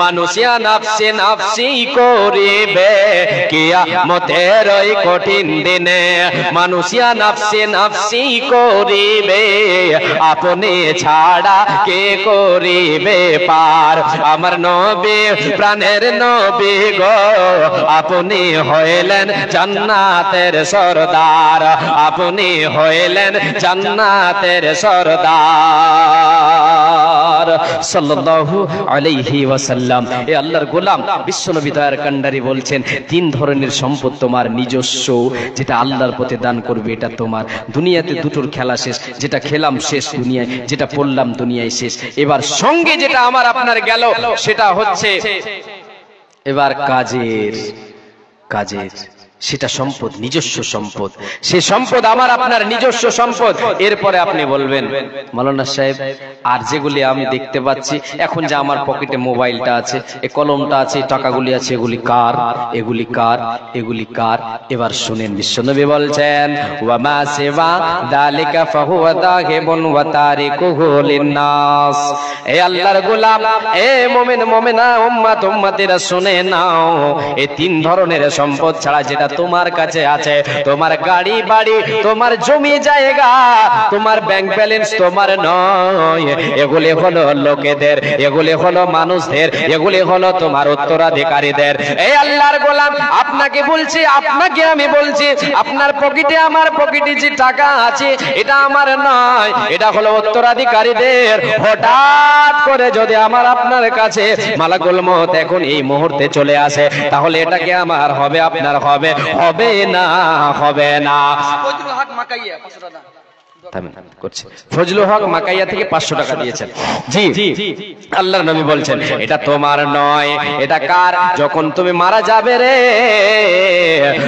মানুষিয়া নাফসি নাফসি করিবে, কিয়ামতের ওই কঠিন দিনে মানুষিয়া নাফসি নাফসি করিবে, আপনি ছাড়া কে করিবে পার। আমার নবী প্রাণের নবী গো, আপনি হইলেন জান্নাতের সরদার, আপনি হইলেন জান্নাতের সরদার সাল্লাল্লাহু আলাইহি ওয়াসাল্লাম। এ আল্লাহর গোলাম বিশ্বনবী দয়ার কান্ডারি বলছেন, 3 ধরনের সম্পদ তোমার নিজস্ব, যেটা আল্লাহর পথে দান করবে, এটা তোমার। দুনিয়াতে দুটোর খেলা শেষ, যেটা খেলাম শেষ দুনিয়ায়, যেটা পড়লাম দুনিয়ায় শেষ। এবার সঙ্গে যেটা আমার আপনার গেল সেটা হচ্ছে এবার কাজের, কাজের সেটা সম্পদ, নিজস্ব সম্পদ, সে সম্পদ আমার আপনার নিজস্ব সম্পদ। এরপরে আপনি বলবেন মাওলানা সাহেব, আর যেগুলি আমি দেখতে পাচ্ছি এখন, যে আমার পকেটে মোবাইলটা আছে, এই কলমটা আছে, টাকাগুলি আছে, এগুলি কার? এগুলি কার? এগুলি কার? এবার শুনেন, বিশ্বনবী বলছেন, ওয়া মা সিওয়া যালিকা ফাহুয়া দাহিবুন ওয়া তারিকুহু লিন-নাস। এ আল্লাহর গোলাম, এ মুমিন মুমিনা, উম্মত উম্মতিরা শুনে নাও, এই 3 ধরনের সম্পদ ছাড়া যেটা তোমার কাছে আছে, তোমার গাড়ি বাড়ি, তোমার জমি জায়গা, তোমার ব্যাংক ব্যালেন্স তোমার নয়, এগুলি হলো লোকেদের, এগুলি হলো মানুষদের, এগুলি হলো তোমার উত্তরাধিকারীদের। এই আল্লাহর গোলাম, আপনাকে বলছি, আপনাকে আমি বলছি, আপনার পকেটে আমার পকেটে যে টাকা আছে এটা আমার নয়, এটা হলো উত্তরাধিকারীদের। হঠাৎ করে যদি আমার আপনার কাছে মালাকুল মউত এখন এই মুহূর্তে চলে আসে, তাহলে এটা কি আমার হবে? আপনার হবে? হবে না, হবে না। করছে। ফজলুল হক মাকাইয়া থেকে 500 টাকা দিয়েছেন। জি আল্লাহর নবী বলছেন এটা তোমার নয়, এটা কার? যখন তুমি মারা যাবে রে,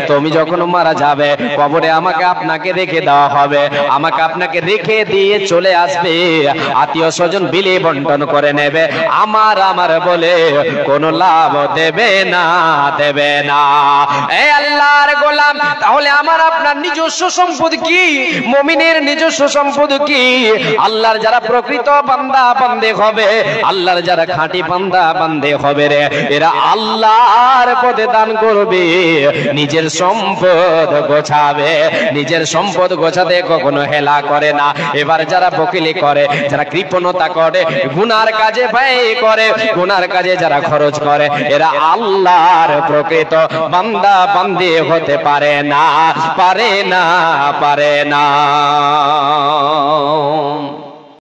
তুমি যখন মারা যাবে কবরে আমাকে আপনাকে রেখে দেওয়া হবে, আমাকে আপনাকে রেখে দিয়ে চলে আসবে, আত্মীয় স্বজন বিলি বন্টন করে নেবে, আমার বলে কোনো লাভ দেবে না, দেবে না। এই আল্লাহর গোলাম, তাহলে আমার আপনার নিজস্ব সম্পদ কি? মুমিনের নিজস্ব সম্পদ কি? আল্লাহর যারা প্রকৃত বান্দা বান্দে হবে, আল্লাহর যারা খাঁটি বান্দা বান্দে হবে রে, এরা আল্লাহর পথে দান করবে, নিজের সম্পদ গোছাবে, নিজের সম্পদ গোছাতে কখনো হেলা করে না। এবার যারা বকিলি করে, যারা কৃপণতা করে, গুনার কাজে ব্যয় করে, গুনার কাজে যারা খরচ করে, এরা আল্লাহর প্রকৃত বান্দা বান্দে হতে পারে না, পারে না, পারে না।